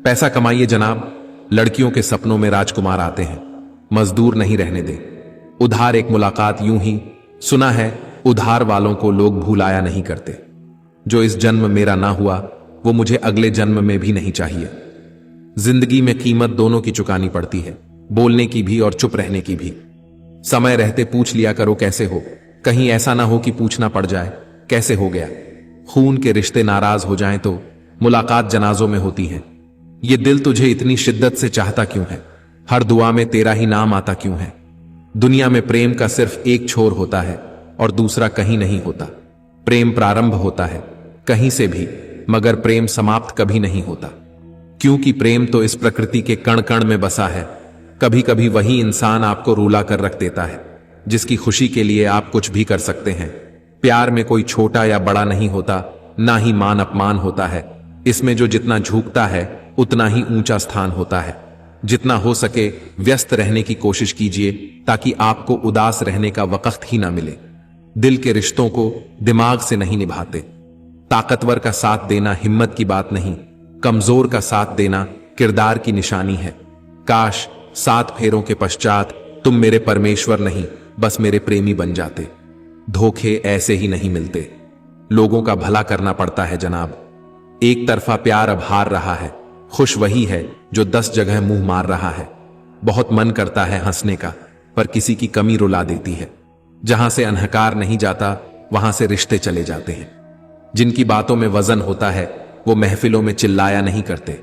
पैसा कमाइए जनाब, लड़कियों के सपनों में राजकुमार आते हैं, मजदूर नहीं रहने दें। उधार एक मुलाकात यूं ही, सुना है उधार वालों को लोग भूलाया नहीं करते। जो इस जन्म मेरा ना हुआ वो मुझे अगले जन्म में भी नहीं चाहिए। जिंदगी में कीमत दोनों की चुकानी पड़ती है, बोलने की भी और चुप रहने की भी। समय रहते पूछ लिया करो कैसे हो, कहीं ऐसा ना हो कि पूछना पड़ जाए कैसे हो गया। खून के रिश्ते नाराज हो जाएं तो मुलाकात जनाजों में होती है। ये दिल तुझे इतनी शिद्दत से चाहता क्यों है? हर दुआ में तेरा ही नाम आता क्यों है? दुनिया में प्रेम का सिर्फ एक छोर होता है और दूसरा कहीं नहीं होता। प्रेम प्रारंभ होता है कहीं से भी, मगर प्रेम समाप्त कभी नहीं होता, क्योंकि प्रेम तो इस प्रकृति के कण कण में बसा है। कभी कभी वही इंसान आपको रुला कर रख देता है जिसकी खुशी के लिए आप कुछ भी कर सकते हैं। प्यार में कोई छोटा या बड़ा नहीं होता, ना ही मान अपमान होता है। इसमें जो जितना झुकता है उतना ही ऊंचा स्थान होता है। जितना हो सके व्यस्त रहने की कोशिश कीजिए, ताकि आपको उदास रहने का वक्त ही ना मिले। दिल के रिश्तों को दिमाग से नहीं निभाते। ताकतवर का साथ देना हिम्मत की बात नहीं, कमजोर का साथ देना किरदार की निशानी है। काश 7 फेरों के पश्चात तुम मेरे परमेश्वर नहीं, बस मेरे प्रेमी बन जाते। धोखे ऐसे ही नहीं मिलते, लोगों का भला करना पड़ता है जनाब। एक तरफा प्यार अब हार रहा है, खुश वही है जो 10 जगह मुंह मार रहा है। बहुत मन करता है हंसने का, पर किसी की कमी रुला देती है। जहां से अनहकार नहीं जाता वहां से रिश्ते चले जाते हैं। जिनकी बातों में वजन होता है वो महफिलों में चिल्लाया नहीं करते।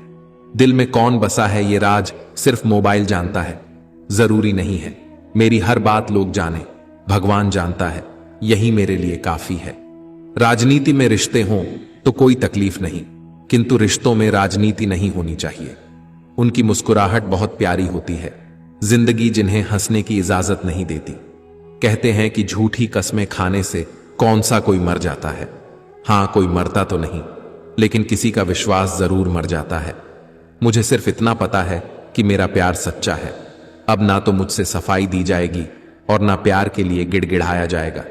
दिल में कौन बसा है ये राज सिर्फ मोबाइल जानता है। जरूरी नहीं है मेरी हर बात लोग जाने, भगवान जानता है, यही मेरे लिए काफी है। राजनीति में रिश्ते हों तो कोई तकलीफ नहीं, किंतु रिश्तों में राजनीति नहीं होनी चाहिए। उनकी मुस्कुराहट बहुत प्यारी होती है, जिंदगी जिन्हें हंसने की इजाजत नहीं देती। कहते हैं कि झूठी कस्में खाने से कौन सा कोई मर जाता है। हां, कोई मरता तो नहीं, लेकिन किसी का विश्वास जरूर मर जाता है। मुझे सिर्फ इतना पता है कि मेरा प्यार सच्चा है। अब ना तो मुझसे सफाई दी जाएगी और ना प्यार के लिए गिड़गिड़ाया जाएगा।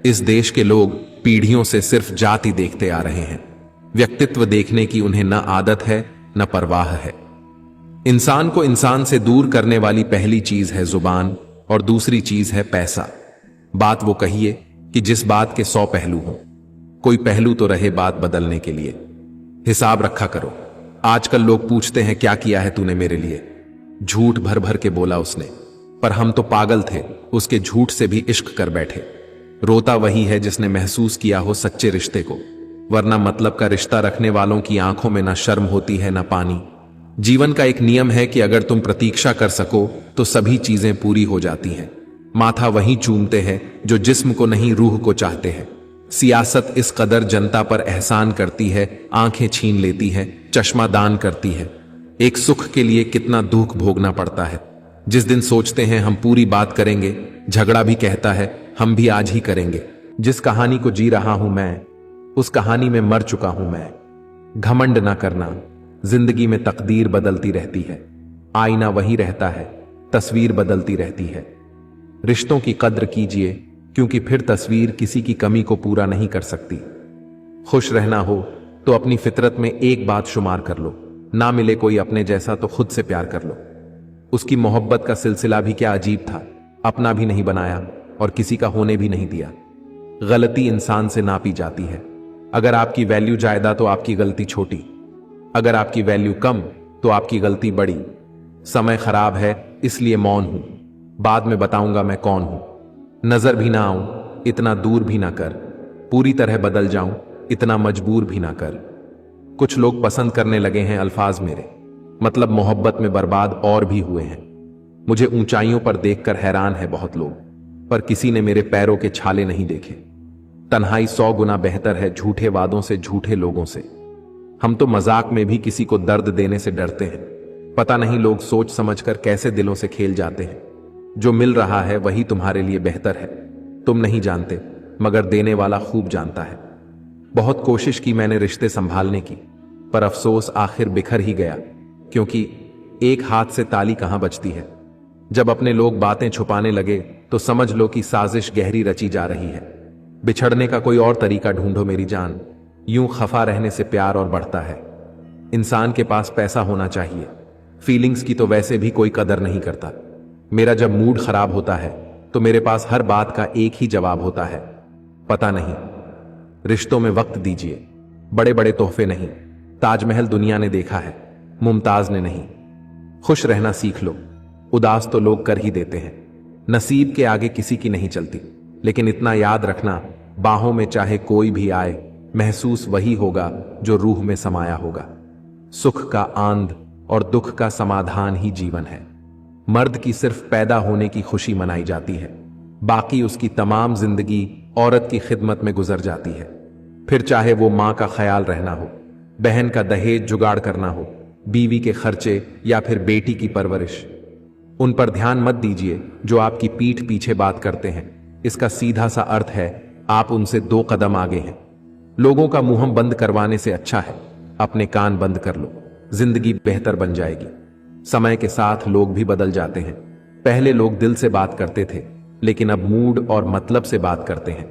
इस देश के लोग पीढ़ियों से सिर्फ जाति देखते आ रहे हैं। व्यक्तित्व देखने की उन्हें न आदत है न परवाह है। इंसान को इंसान से दूर करने वाली पहली चीज है जुबान और दूसरी चीज है पैसा। बात वो कहिए कि जिस बात के 100 पहलू हों, कोई पहलू तो रहे बात बदलने के लिए। हिसाब रखा करो। आजकल लोग पूछते हैं क्या किया है तूने मेरे लिए। झूठ भर भर के बोला उसने, पर हम तो पागल थे, उसके झूठ से भी इश्क कर बैठे। रोता वही है जिसने महसूस किया हो सच्चे रिश्ते को, वरना मतलब का रिश्ता रखने वालों की आंखों में ना शर्म होती है ना पानी। जीवन का एक नियम है कि अगर तुम प्रतीक्षा कर सको तो सभी चीजें पूरी हो जाती हैं। माथा वहीं चूमते हैं जो जिस्म को नहीं रूह को चाहते हैं। सियासत इस कदर जनता पर एहसान करती है, आंखें छीन लेती है, चश्मा दान करती है। एक सुख के लिए कितना दुख भोगना पड़ता है। जिस दिन सोचते हैं हम पूरी बात करेंगे, झगड़ा भी कहता है हम भी आज ही करेंगे। जिस कहानी को जी रहा हूं मैं, उस कहानी में मर चुका हूं मैं। घमंड ना करना, जिंदगी में तकदीर बदलती रहती है। आईना वही रहता है, तस्वीर बदलती रहती है। रिश्तों की कद्र कीजिए, क्योंकि फिर तस्वीर किसी की कमी को पूरा नहीं कर सकती। खुश रहना हो तो अपनी फितरत में एक बात शुमार कर लो, ना मिले कोई अपने जैसा तो खुद से प्यार कर लो। उसकी मोहब्बत का सिलसिला भी क्या अजीब था, अपना भी नहीं बनाया और किसी का होने भी नहीं दिया। गलती इंसान से नापी जाती है। अगर आपकी वैल्यू ज्यादा तो आपकी गलती छोटी, अगर आपकी वैल्यू कम तो आपकी गलती बड़ी। समय खराब है इसलिए मौन हूं, बाद में बताऊंगा मैं कौन हूं। नजर भी ना आऊं इतना दूर भी ना कर, पूरी तरह बदल जाऊं इतना मजबूर भी ना कर। कुछ लोग पसंद करने लगे हैं अल्फाज मेरे, मतलब मोहब्बत में बर्बाद और भी हुए हैं। मुझे ऊंचाइयों पर देखकर हैरान है बहुत लोग, पर किसी ने मेरे पैरों के छाले नहीं देखे। तन्हाई 100 गुना बेहतर है झूठे वादों से, झूठे लोगों से। हम तो मजाक में भी किसी को दर्द देने से डरते हैं। पता नहीं लोग सोच समझकर कैसे दिलों से खेल जाते हैं। जो मिल रहा है वही तुम्हारे लिए बेहतर है। तुम नहीं जानते, मगर देने वाला खूब जानता है। बहुत कोशिश की मैंने रिश्ते संभालने की, पर अफसोस आखिर बिखर ही गया, क्योंकि एक हाथ से ताली कहां बजती है। जब अपने लोग बातें छुपाने लगे तो समझ लो कि साजिश गहरी रची जा रही है। बिछड़ने का कोई और तरीका ढूंढो मेरी जान, यूं खफा रहने से प्यार और बढ़ता है। इंसान के पास पैसा होना चाहिए, फीलिंग्स की तो वैसे भी कोई कदर नहीं करता। मेरा जब मूड खराब होता है तो मेरे पास हर बात का एक ही जवाब होता है, पता नहीं। रिश्तों में वक्त दीजिए, बड़े बड़े तोहफे नहीं। ताजमहल दुनिया ने देखा है, मुमताज ने नहीं। खुश रहना सीख लो, उदास तो लोग कर ही देते हैं। नसीब के आगे किसी की नहीं चलती, लेकिन इतना याद रखना, बाहों में चाहे कोई भी आए, महसूस वही होगा जो रूह में समाया होगा। सुख का आंध और दुख का समाधान ही जीवन है। मर्द की सिर्फ पैदा होने की खुशी मनाई जाती है, बाकी उसकी तमाम जिंदगी औरत की खिदमत में गुजर जाती है। फिर चाहे वो मां का ख्याल रहना हो, बहन का दहेज जुगाड़ करना हो, बीवी के खर्चे या फिर बेटी की परवरिश। उन पर ध्यान मत दीजिए जो आपकी पीठ पीछे बात करते हैं। इसका सीधा सा अर्थ है आप उनसे 2 कदम आगे हैं। लोगों का मुंह बंद करवाने से अच्छा है अपने कान बंद कर लो, जिंदगी बेहतर बन जाएगी। समय के साथ लोग भी बदल जाते हैं। पहले लोग दिल से बात करते थे, लेकिन अब मूड और मतलब से बात करते हैं।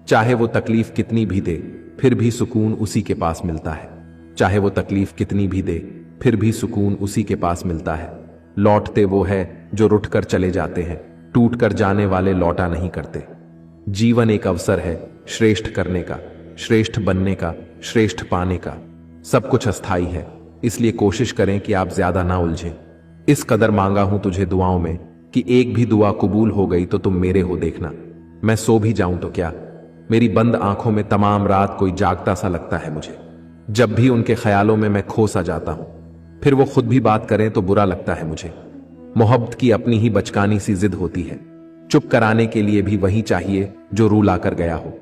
चाहे वो तकलीफ कितनी भी दे, फिर भी सुकून उसी के पास मिलता है। चाहे वो तकलीफ कितनी भी दे, फिर भी सुकून उसी के पास मिलता है। लौटते वो है जो रुठ कर चले जाते हैं, टूट कर जाने वाले लौटा नहीं करते। जीवन एक अवसर है श्रेष्ठ करने का, श्रेष्ठ बनने का, श्रेष्ठ पाने का। सब कुछ अस्थाई है, इसलिए कोशिश करें कि आप ज्यादा ना उलझें। इस कदर मांगा हूं तुझे दुआओं में कि एक भी दुआ कबूल हो गई तो तुम मेरे हो देखना। मैं सो भी जाऊं तो क्या, मेरी बंद आंखों में तमाम रात कोई जागता सा लगता है मुझे। जब भी उनके ख्यालों में मैं खो सा जाता हूं, फिर वो खुद भी बात करें तो बुरा लगता है मुझे। मोहब्बत की अपनी ही बचकानी सी जिद होती है, चुप कराने के लिए भी वही चाहिए जो रू लाकर गया हो।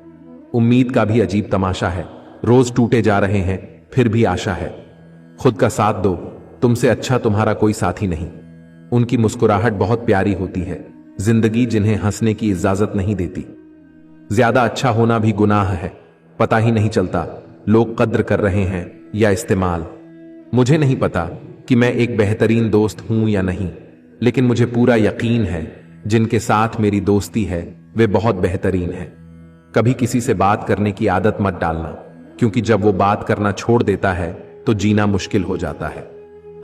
उम्मीद का भी अजीब तमाशा है, रोज टूटे जा रहे हैं फिर भी आशा है। खुद का साथ दो, तुमसे अच्छा तुम्हारा कोई साथी नहीं। उनकी मुस्कुराहट बहुत प्यारी होती है, जिंदगी जिन्हें हंसने की इजाजत नहीं देती। ज्यादा अच्छा होना भी गुनाह है, पता ही नहीं चलता लोग कद्र कर रहे हैं या इस्तेमाल। मुझे नहीं पता कि मैं एक बेहतरीन दोस्त हूं या नहीं, लेकिन मुझे पूरा यकीन है जिनके साथ मेरी दोस्ती है वे बहुत बेहतरीन हैं। कभी किसी से बात करने की आदत मत डालना, क्योंकि जब वो बात करना छोड़ देता है तो जीना मुश्किल हो जाता है।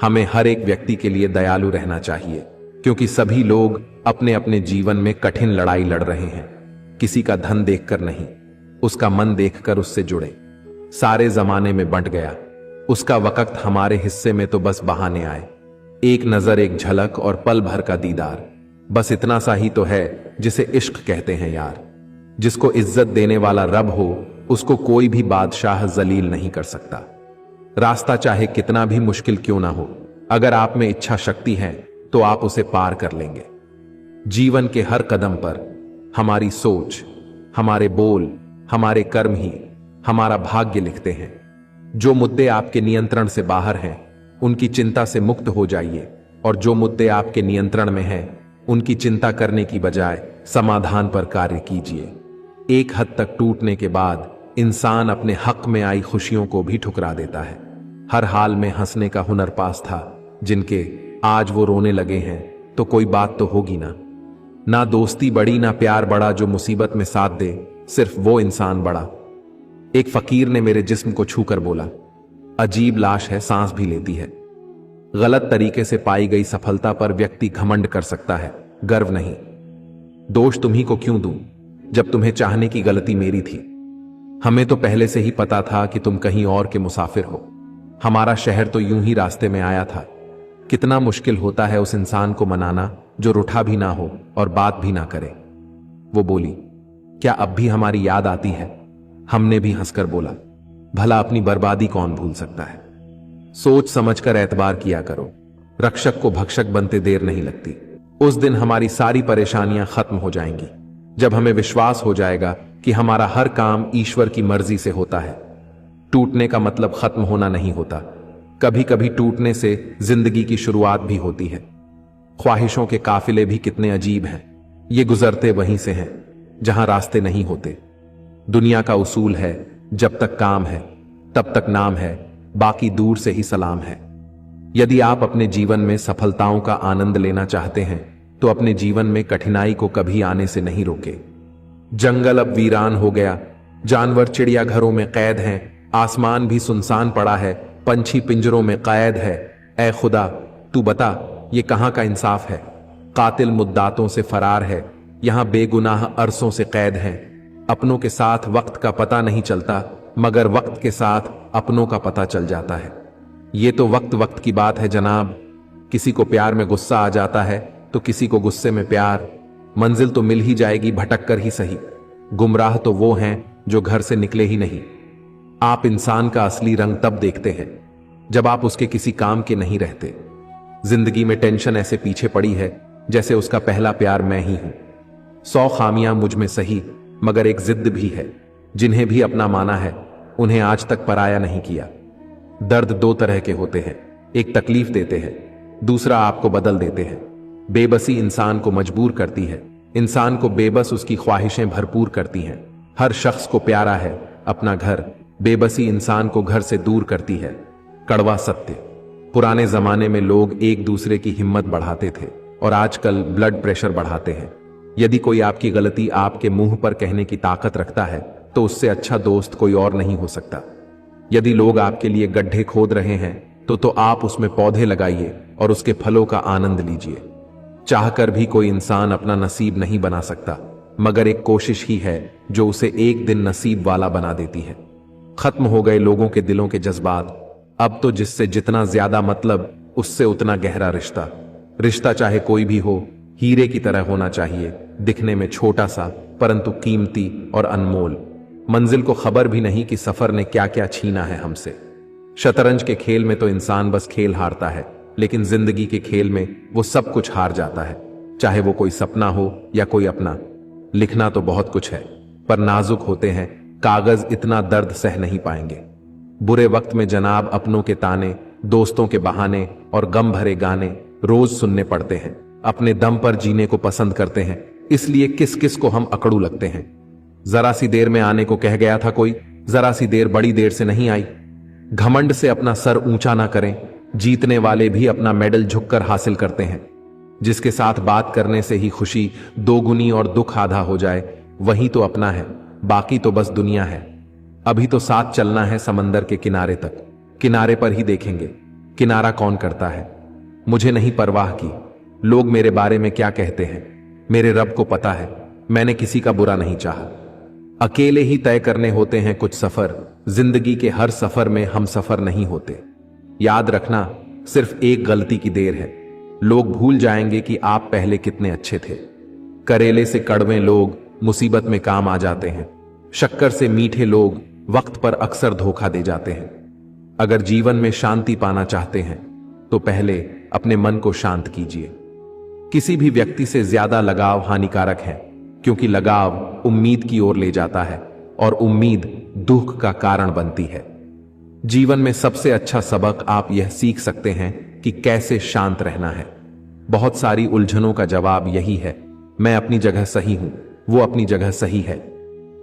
हमें हर एक व्यक्ति के लिए दयालु रहना चाहिए, क्योंकि सभी लोग अपने अपने जीवन में कठिन लड़ाई लड़ रहे हैं। किसी का धन देखकर नहीं, उसका मन देखकर उससे जुड़े। सारे जमाने में बंट गया, उसका वक्त हमारे हिस्से में तो बस बहाने आए। एक नजर, एक झलक और पल भर का दीदार, बस इतना सा ही तो है जिसे इश्क कहते हैं यार। जिसको इज्जत देने वाला रब हो उसको कोई भी बादशाह जलील नहीं कर सकता। रास्ता चाहे कितना भी मुश्किल क्यों ना हो, अगर आप में इच्छा शक्ति है तो आप उसे पार कर लेंगे। जीवन के हर कदम पर हमारी सोच, हमारे बोल, हमारे कर्म ही हमारा भाग्य लिखते हैं। जो मुद्दे आपके नियंत्रण से बाहर हैं उनकी चिंता से मुक्त हो जाइए, और जो मुद्दे आपके नियंत्रण में हैं उनकी चिंता करने की बजाय समाधान पर कार्य कीजिए। एक हद तक टूटने के बाद इंसान अपने हक में आई खुशियों को भी ठुकरा देता है। हर हाल में हंसने का हुनर पास था जिनके आज वो रोने लगे हैं, तो कोई बात तो होगी ना। ना दोस्ती बड़ी ना प्यार बड़ा, जो मुसीबत में साथ दे सिर्फ वो इंसान बड़ा। एक फकीर ने मेरे जिस्म को छूकर बोला, अजीब लाश है, सांस भी लेती है। गलत तरीके से पाई गई सफलता पर व्यक्ति घमंड कर सकता है, गर्व नहीं। दोष तुम्ही को क्यों दूं जब तुम्हें चाहने की गलती मेरी थी। हमें तो पहले से ही पता था कि तुम कहीं और के मुसाफिर हो। हमारा शहर तो यूं ही रास्ते में आया था। कितना मुश्किल होता है उस इंसान को मनाना जो रूठा भी ना हो और बात भी ना करे। वो बोली, क्या अब भी हमारी याद आती है? हमने भी हंसकर बोला, भला अपनी बर्बादी कौन भूल सकता है। सोच समझकर एतबार किया करो, रक्षक को भक्षक बनते देर नहीं लगती। उस दिन हमारी सारी परेशानियां खत्म हो जाएंगी, जब हमें विश्वास हो जाएगा कि हमारा हर काम ईश्वर की मर्जी से होता है। टूटने का मतलब खत्म होना नहीं होता, कभी कभी टूटने से जिंदगी की शुरुआत भी होती है। ख्वाहिशों के काफिले भी कितने अजीब हैं, ये गुजरते वहीं से हैं जहां रास्ते नहीं होते। दुनिया का उसूल है, जब तक काम है तब तक नाम है, बाकी दूर से ही सलाम है। यदि आप अपने जीवन में सफलताओं का आनंद लेना चाहते हैं तो अपने जीवन में कठिनाई को कभी आने से नहीं रोके। जंगल अब वीरान हो गया, जानवर चिड़िया घरों में कैद हैं, आसमान भी सुनसान पड़ा है, पंछी पिंजरों में कैद है। ऐ खुदा तू बता ये कहां का इंसाफ है। कातिल मुद्दातों से फरार है, यहां बेगुनाह अरसों से कैद हैं। अपनों के साथ वक्त का पता नहीं चलता, मगर वक्त के साथ अपनों का पता चल जाता है। ये तो वक्त वक्त की बात है जनाब। किसी को प्यार में गुस्सा आ जाता है तो किसी को गुस्से में प्यार। मंजिल तो मिल ही जाएगी, भटक कर ही सही। गुमराह तो वो हैं जो घर से निकले ही नहीं। आप इंसान का असली रंग तब देखते हैं जब आप उसके किसी काम के नहीं रहते। जिंदगी में टेंशन ऐसे पीछे पड़ी है जैसे उसका पहला प्यार मैं ही हूं। 100 खामियां मुझ में सही, मगर एक जिद भी है। जिन्हें भी अपना माना है उन्हें आज तक पराया नहीं किया। दर्द 2 तरह के होते हैं, एक तकलीफ देते हैं, दूसरा आपको बदल देते हैं। बेबसी इंसान को मजबूर करती है, इंसान को बेबस उसकी ख्वाहिशें भरपूर करती हैं। हर शख्स को प्यारा है अपना घर, बेबसी इंसान को घर से दूर करती है। कड़वा सत्य। पुराने जमाने में लोग एक दूसरे की हिम्मत बढ़ाते थे और आजकल ब्लड प्रेशर बढ़ाते हैं। यदि कोई आपकी गलती आपके मुंह पर कहने की ताकत रखता है तो उससे अच्छा दोस्त कोई और नहीं हो सकता। यदि लोग आपके लिए गड्ढे खोद रहे हैं तो आप उसमें पौधे लगाइए और उसके फलों का आनंद लीजिए। चाहकर भी कोई इंसान अपना नसीब नहीं बना सकता, मगर एक कोशिश ही है जो उसे एक दिन नसीब वाला बना देती है। खत्म हो गए लोगों के दिलों के जज्बात। अब तो जिससे जितना ज्यादा मतलब उससे उतना गहरा रिश्ता। रिश्ता चाहे कोई भी हो, हीरे की तरह होना चाहिए, दिखने में छोटा सा परंतु कीमती और अनमोल। मंजिल को खबर भी नहीं कि सफर ने क्या क्या छीना है हमसे। शतरंज के खेल में तो इंसान बस खेल हारता है, लेकिन जिंदगी के खेल में वो सब कुछ हार जाता है, चाहे वो कोई सपना हो या कोई अपना। लिखना तो बहुत कुछ है, पर नाजुक होते हैं कागज, इतना दर्द सह नहीं पाएंगे। बुरे वक्त में जनाब अपनों के ताने, दोस्तों के बहाने और गम भरे गाने रोज सुनने पड़ते हैं। अपने दम पर जीने को पसंद करते हैं, इसलिए किस किस को हम अकड़ू लगते हैं। जरा सी देर में आने को कह गया था कोई, जरा सी देर बड़ी देर से नहीं आई। घमंड से अपना सर ऊंचा ना करें, जीतने वाले भी अपना मेडल झुककर हासिल करते हैं। जिसके साथ बात करने से ही खुशी दोगुनी और दुख आधा हो जाए, वही तो अपना है, बाकी तो बस दुनिया है। अभी तो साथ चलना है समंदर के किनारे तक, किनारे पर ही देखेंगे किनारा कौन करता है। मुझे नहीं परवाह की लोग मेरे बारे में क्या कहते हैं, मेरे रब को पता है। मैंने किसी का बुरा नहीं चाहा। अकेले ही तय करने होते हैं कुछ सफर, जिंदगी के हर सफर में हम सफर नहीं होते। याद रखना, सिर्फ एक गलती की देर है, लोग भूल जाएंगे कि आप पहले कितने अच्छे थे। करेले से कड़वे लोग मुसीबत में काम आ जाते हैं, शक्कर से मीठे लोग वक्त पर अक्सर धोखा दे जाते हैं। अगर जीवन में शांति पाना चाहते हैं तो पहले अपने मन को शांत कीजिए। किसी भी व्यक्ति से ज्यादा लगाव हानिकारक है, क्योंकि लगाव उम्मीद की ओर ले जाता है और उम्मीद दुख का कारण बनती है। जीवन में सबसे अच्छा सबक आप यह सीख सकते हैं कि कैसे शांत रहना है। बहुत सारी उलझनों का जवाब यही है, मैं अपनी जगह सही हूं, वो अपनी जगह सही है।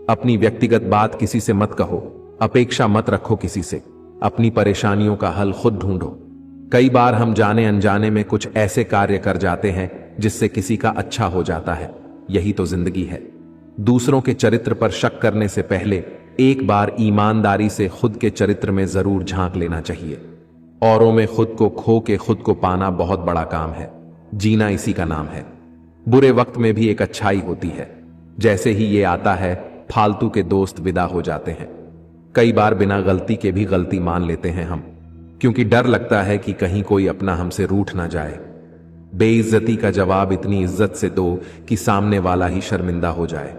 अपनी व्यक्तिगत बात किसी से मत कहो, अपेक्षा मत रखो किसी से, अपनी परेशानियों का हल खुद ढूंढो। कई बार हम जाने अनजाने में कुछ ऐसे कार्य कर जाते हैं जिससे किसी का अच्छा हो जाता है, यही तो जिंदगी है। दूसरों के चरित्र पर शक करने से पहले एक बार ईमानदारी से खुद के चरित्र में जरूर झांक लेना चाहिए। औरों में खुद को खो के खुद को पाना बहुत बड़ा काम है, जीना इसी का नाम है। बुरे वक्त में भी एक अच्छाई होती है, जैसे ही ये आता है फालतू के दोस्त विदा हो जाते हैं। कई बार बिना गलती के भी गलती मान लेते हैं हम, क्योंकि डर लगता है कि कहीं कोई अपना हमसे रूठ ना जाए। बेइज्जती का जवाब इतनी इज्जत से दो कि सामने वाला ही शर्मिंदा हो जाए।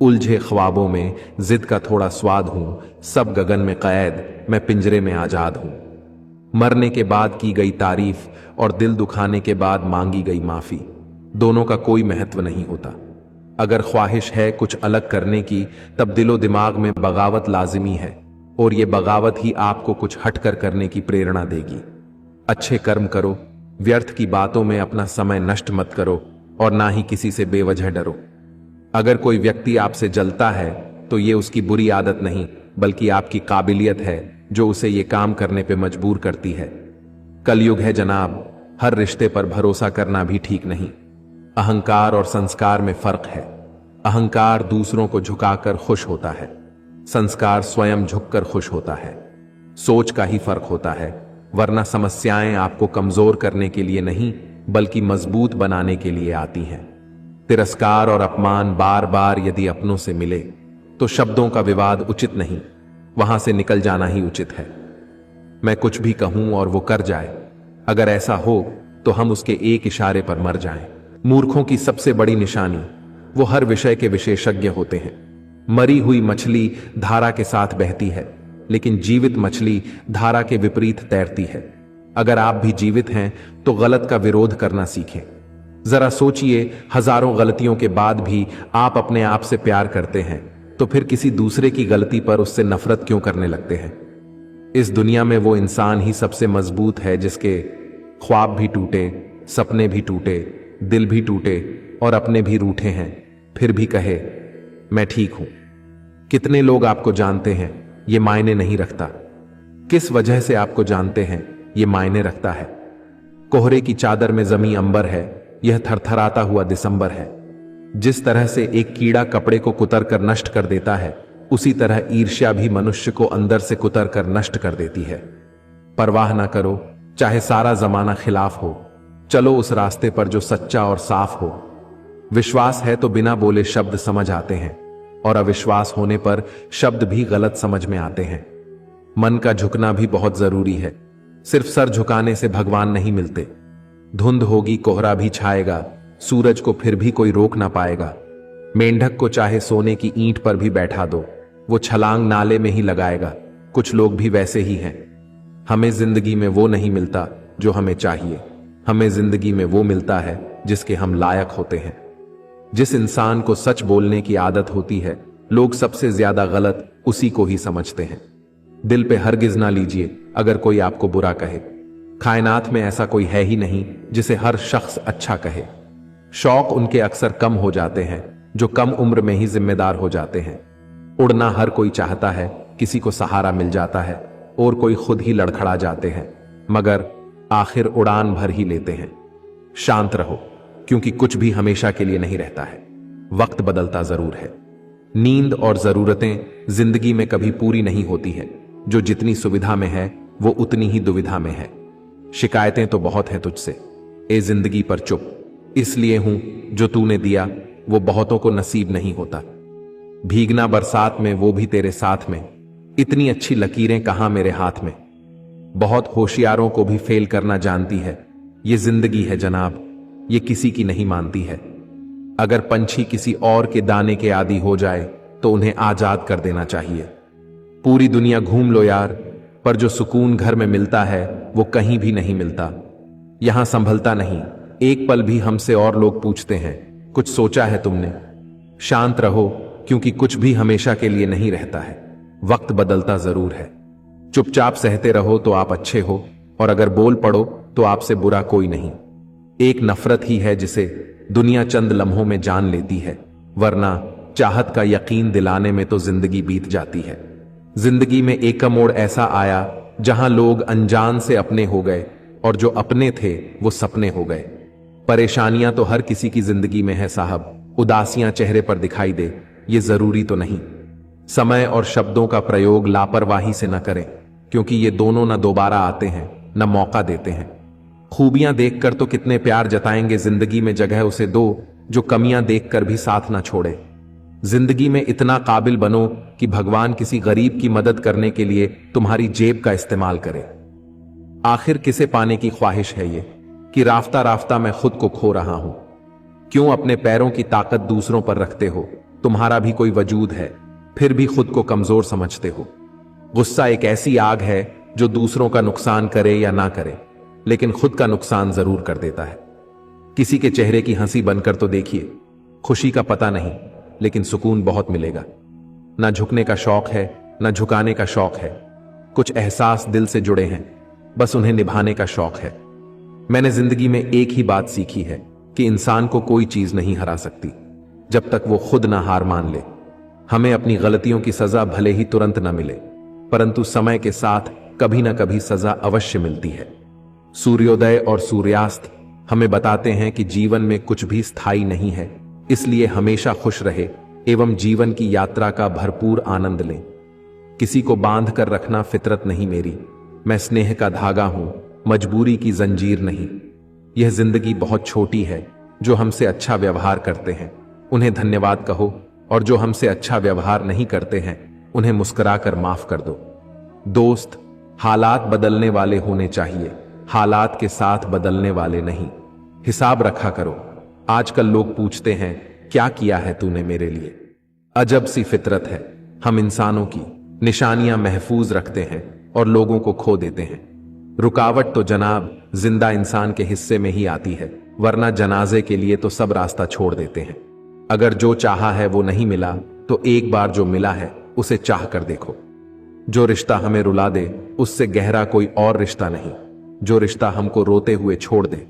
उलझे ख्वाबों में जिद का थोड़ा स्वाद हूं, सब गगन में कैद, मैं पिंजरे में आजाद हूं। मरने के बाद की गई तारीफ और दिल दुखाने के बाद मांगी गई माफी, दोनों का कोई महत्व नहीं होता। अगर ख्वाहिश है कुछ अलग करने की, तब दिलो दिमाग में बगावत लाजिमी है, और ये बगावत ही आपको कुछ हटकर करने की प्रेरणा देगी। अच्छे कर्म करो, व्यर्थ की बातों में अपना समय नष्ट मत करो, और ना ही किसी से बेवजह डरो। अगर कोई व्यक्ति आपसे जलता है तो ये उसकी बुरी आदत नहीं, बल्कि आपकी काबिलियत है जो उसे ये काम करने पे मजबूर करती है। कलयुग है जनाब, हर रिश्ते पर भरोसा करना भी ठीक नहीं। अहंकार और संस्कार में फर्क है। अहंकार दूसरों को झुकाकर खुश होता है, संस्कार स्वयं झुककर खुश होता है। सोच का ही फर्क होता है, वरना समस्याएं आपको कमजोर करने के लिए नहीं, बल्कि मजबूत बनाने के लिए आती हैं। तिरस्कार और अपमान बार बार यदि अपनों से मिले तो शब्दों का विवाद उचित नहीं, वहां से निकल जाना ही उचित है। मैं कुछ भी कहूं और वो कर जाए, अगर ऐसा हो तो हम उसके एक इशारे पर मर जाएं। मूर्खों की सबसे बड़ी निशानी, वो हर विषय के विशेषज्ञ होते हैं। मरी हुई मछली धारा के साथ बहती है, लेकिन जीवित मछली धारा के विपरीत तैरती है। अगर आप भी जीवित हैं तो गलत का विरोध करना सीखें। जरा सोचिए, हजारों गलतियों के बाद भी आप अपने आप से प्यार करते हैं, तो फिर किसी दूसरे की गलती पर उससे नफरत क्यों करने लगते हैं? इस दुनिया में वो इंसान ही सबसे मजबूत है जिसके ख्वाब भी टूटे, सपने भी टूटे, दिल भी टूटे और अपने भी रूठे हैं, फिर भी कहे मैं ठीक हूं। कितने लोग आपको जानते हैं ये मायने नहीं रखता, किस वजह से आपको जानते हैं ये मायने रखता है। कोहरे की चादर में जमी अंबर है, यह थरथराता हुआ दिसंबर है। जिस तरह से एक कीड़ा कपड़े को कुतर कर नष्ट कर देता है, उसी तरह ईर्ष्या भी मनुष्य को अंदर से कुतर कर नष्ट कर देती है। परवाह ना करो, चाहे सारा जमाना खिलाफ हो, चलो उस रास्ते पर जो सच्चा और साफ हो। विश्वास है तो बिना बोले शब्द समझ आते हैं, और अविश्वास होने पर शब्द भी गलत समझ में आते हैं। मन का झुकना भी बहुत जरूरी है, सिर्फ सर झुकाने से भगवान नहीं मिलते। धुंध होगी, कोहरा भी छाएगा, सूरज को फिर भी कोई रोक ना पाएगा। मेंढक को चाहे सोने की ईंट पर भी बैठा दो, वो छलांग नाले में ही लगाएगा। कुछ लोग भी वैसे ही हैं। हमें जिंदगी में वो नहीं मिलता जो हमें चाहिए, हमें जिंदगी में वो मिलता है जिसके हम लायक होते हैं। जिस इंसान को सच बोलने की आदत होती है, लोग सबसे ज्यादा गलत उसी को ही समझते हैं। दिल पे हरगिज ना लीजिए अगर कोई आपको बुरा कहे। कायनात में ऐसा कोई है ही नहीं जिसे हर शख्स अच्छा कहे। शौक उनके अक्सर कम हो जाते हैं जो कम उम्र में ही जिम्मेदार हो जाते हैं। उड़ना हर कोई चाहता है, किसी को सहारा मिल जाता है और कोई खुद ही लड़खड़ा जाते हैं। मगर आखिर उड़ान भर ही लेते हैं। शांत रहो, क्योंकि कुछ भी हमेशा के लिए नहीं रहता है। वक्त बदलता जरूर है। नींद और जरूरतें जिंदगी में कभी पूरी नहीं होती है। जो जितनी सुविधा में है वो उतनी ही दुविधा में है। शिकायतें तो बहुत हैं तुझसे, ए जिंदगी पर चुप इसलिए हूं जो तूने दिया वो बहुतों को नसीब नहीं होता। भीगना बरसात में वो भी तेरे साथ में, इतनी अच्छी लकीरें कहां मेरे हाथ में। बहुत होशियारों को भी फेल करना जानती है, ये जिंदगी है जनाब, ये किसी की नहीं मानती है। अगर पंछी किसी और के दाने के आदी हो जाए तो उन्हें आजाद कर देना चाहिए। पूरी दुनिया घूम लो यार, पर जो सुकून घर में मिलता है वो कहीं भी नहीं मिलता। यहां संभलता नहीं एक पल भी हमसे और लोग पूछते हैं कुछ सोचा है तुमने। शांत रहो, क्योंकि कुछ भी हमेशा के लिए नहीं रहता है। वक्त बदलता जरूर है। चुपचाप सहते रहो तो आप अच्छे हो, और अगर बोल पड़ो तो आपसे बुरा कोई नहीं। एक नफरत ही है जिसे दुनिया चंद लम्हों में जान लेती है, वरना चाहत का यकीन दिलाने में तो जिंदगी बीत जाती है। जिंदगी में एक मोड़ ऐसा आया जहां लोग अनजान से अपने हो गए, और जो अपने थे वो सपने हो गए। परेशानियां तो हर किसी की जिंदगी में है साहब, उदासियां चेहरे पर दिखाई दे ये जरूरी तो नहीं। समय और शब्दों का प्रयोग लापरवाही से न करें, क्योंकि ये दोनों न दोबारा आते हैं न मौका देते हैं। खूबियां देखकर तो कितने प्यार जताएंगे, जिंदगी में जगह उसे दो जो कमियां देखकर भी साथ ना छोड़े। जिंदगी में इतना काबिल बनो कि भगवान किसी गरीब की मदद करने के लिए तुम्हारी जेब का इस्तेमाल करे। आखिर किसे पाने की ख्वाहिश है ये कि राफ्ता राफ्ता मैं खुद को खो रहा हूं। क्यों अपने पैरों की ताकत दूसरों पर रखते हो? तुम्हारा भी कोई वजूद है, फिर भी खुद को कमजोर समझते हो। गुस्सा एक ऐसी आग है जो दूसरों का नुकसान करे या ना करे, लेकिन खुद का नुकसान जरूर कर देता है। किसी के चेहरे की हंसी बनकर तो देखिए, खुशी का पता नहीं लेकिन सुकून बहुत मिलेगा। ना झुकने का शौक है ना झुकाने का शौक है, कुछ एहसास दिल से जुड़े हैं, बस उन्हें निभाने का शौक है। मैंने जिंदगी में एक ही बात सीखी है कि इंसान को कोई चीज नहीं हरा सकती जब तक वो खुद ना हार मान ले। हमें अपनी गलतियों की सजा भले ही तुरंत ना मिले, परंतु समय के साथ कभी ना कभी सजा अवश्य मिलती है। सूर्योदय और सूर्यास्त हमें बताते हैं कि जीवन में कुछ भी स्थायी नहीं है, इसलिए हमेशा खुश रहे एवं जीवन की यात्रा का भरपूर आनंद लें। किसी को बांध कर रखना फितरत नहीं मेरी, मैं स्नेह का धागा हूं, मजबूरी की जंजीर नहीं। यह जिंदगी बहुत छोटी है, जो हमसे अच्छा व्यवहार करते हैं उन्हें धन्यवाद कहो, और जो हमसे अच्छा व्यवहार नहीं करते हैं उन्हें मुस्कुराकर माफ कर दो। दोस्त, हालात बदलने वाले होने चाहिए, हालात के साथ बदलने वाले नहीं। हिसाब रखा करो। आजकल लोग पूछते हैं क्या किया है तूने मेरे लिए। अजब सी फितरत है, हम इंसानों की निशानियां महफूज रखते हैं और लोगों को खो देते हैं। रुकावट तो जनाब जिंदा इंसान के हिस्से में ही आती है, वरना जनाजे के लिए तो सब रास्ता छोड़ देते हैं। अगर जो चाहा है वो नहीं मिला तो एक बार जो मिला है उसे चाह कर देखो। जो रिश्ता हमें रुला दे उससे गहरा कोई और रिश्ता नहीं। जो रिश्ता हमको रोते हुए छोड़ दे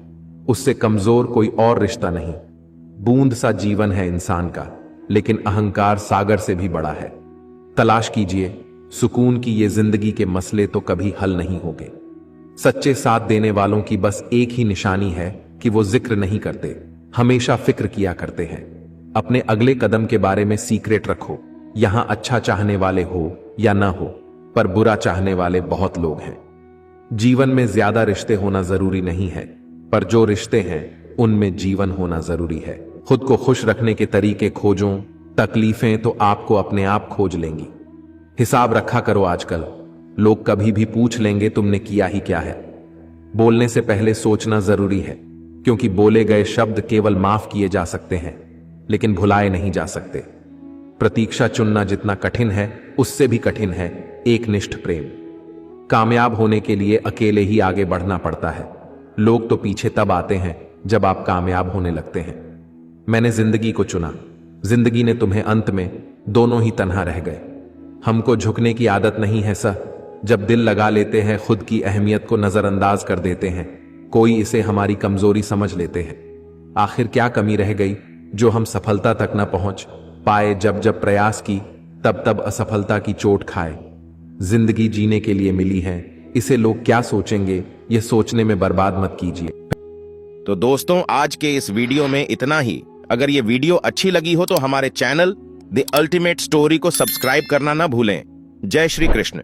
उससे कमजोर कोई और रिश्ता नहीं। बूंद सा जीवन है इंसान का, लेकिन अहंकार सागर से भी बड़ा है। तलाश कीजिए सुकून की, ये जिंदगी के मसले तो कभी हल नहीं होंगे। सच्चे साथ देने वालों की बस एक ही निशानी है कि वो जिक्र नहीं करते, हमेशा फिक्र किया करते हैं। अपने अगले कदम के बारे में सीक्रेट रखो। यहां अच्छा चाहने वाले हो या ना हो, पर बुरा चाहने वाले बहुत लोग हैं। जीवन में ज्यादा रिश्ते होना जरूरी नहीं है, पर जो रिश्ते हैं उनमें जीवन होना जरूरी है। खुद को खुश रखने के तरीके खोजो, तकलीफें तो आपको अपने आप खोज लेंगी। हिसाब रखा करो। आजकल लोग कभी भी पूछ लेंगे तुमने किया ही क्या है। बोलने से पहले सोचना जरूरी है, क्योंकि बोले गए शब्द केवल माफ किए जा सकते हैं, लेकिन भुलाए नहीं जा सकते। प्रतीक्षा चुनना जितना कठिन है उससे भी कठिन है एकनिष्ठ प्रेम। कामयाब होने के लिए अकेले ही आगे बढ़ना पड़ता है। लोग तो पीछे तब आते हैं जब आप कामयाब होने लगते हैं। मैंने जिंदगी को चुना, जिंदगी ने तुम्हें अंत में दोनों ही तन्हा रह गए। हमको झुकने की आदत नहीं है सर, जब दिल लगा लेते हैं खुद की अहमियत को नजरअंदाज कर देते हैं। कोई इसे हमारी कमजोरी समझ लेते हैं। आखिर क्या कमी रह गई जो हम सफलता तक न पहुंच पाए? जब जब प्रयास की तब तब असफलता की चोट खाए। जिंदगी जीने के लिए मिली है, इसे लोग क्या सोचेंगे यह सोचने में बर्बाद मत कीजिए। तो दोस्तों, आज के इस वीडियो में इतना ही। अगर ये वीडियो अच्छी लगी हो तो हमारे चैनल द अल्टीमेट स्टोरी को सब्सक्राइब करना ना भूलें। जय श्री कृष्ण।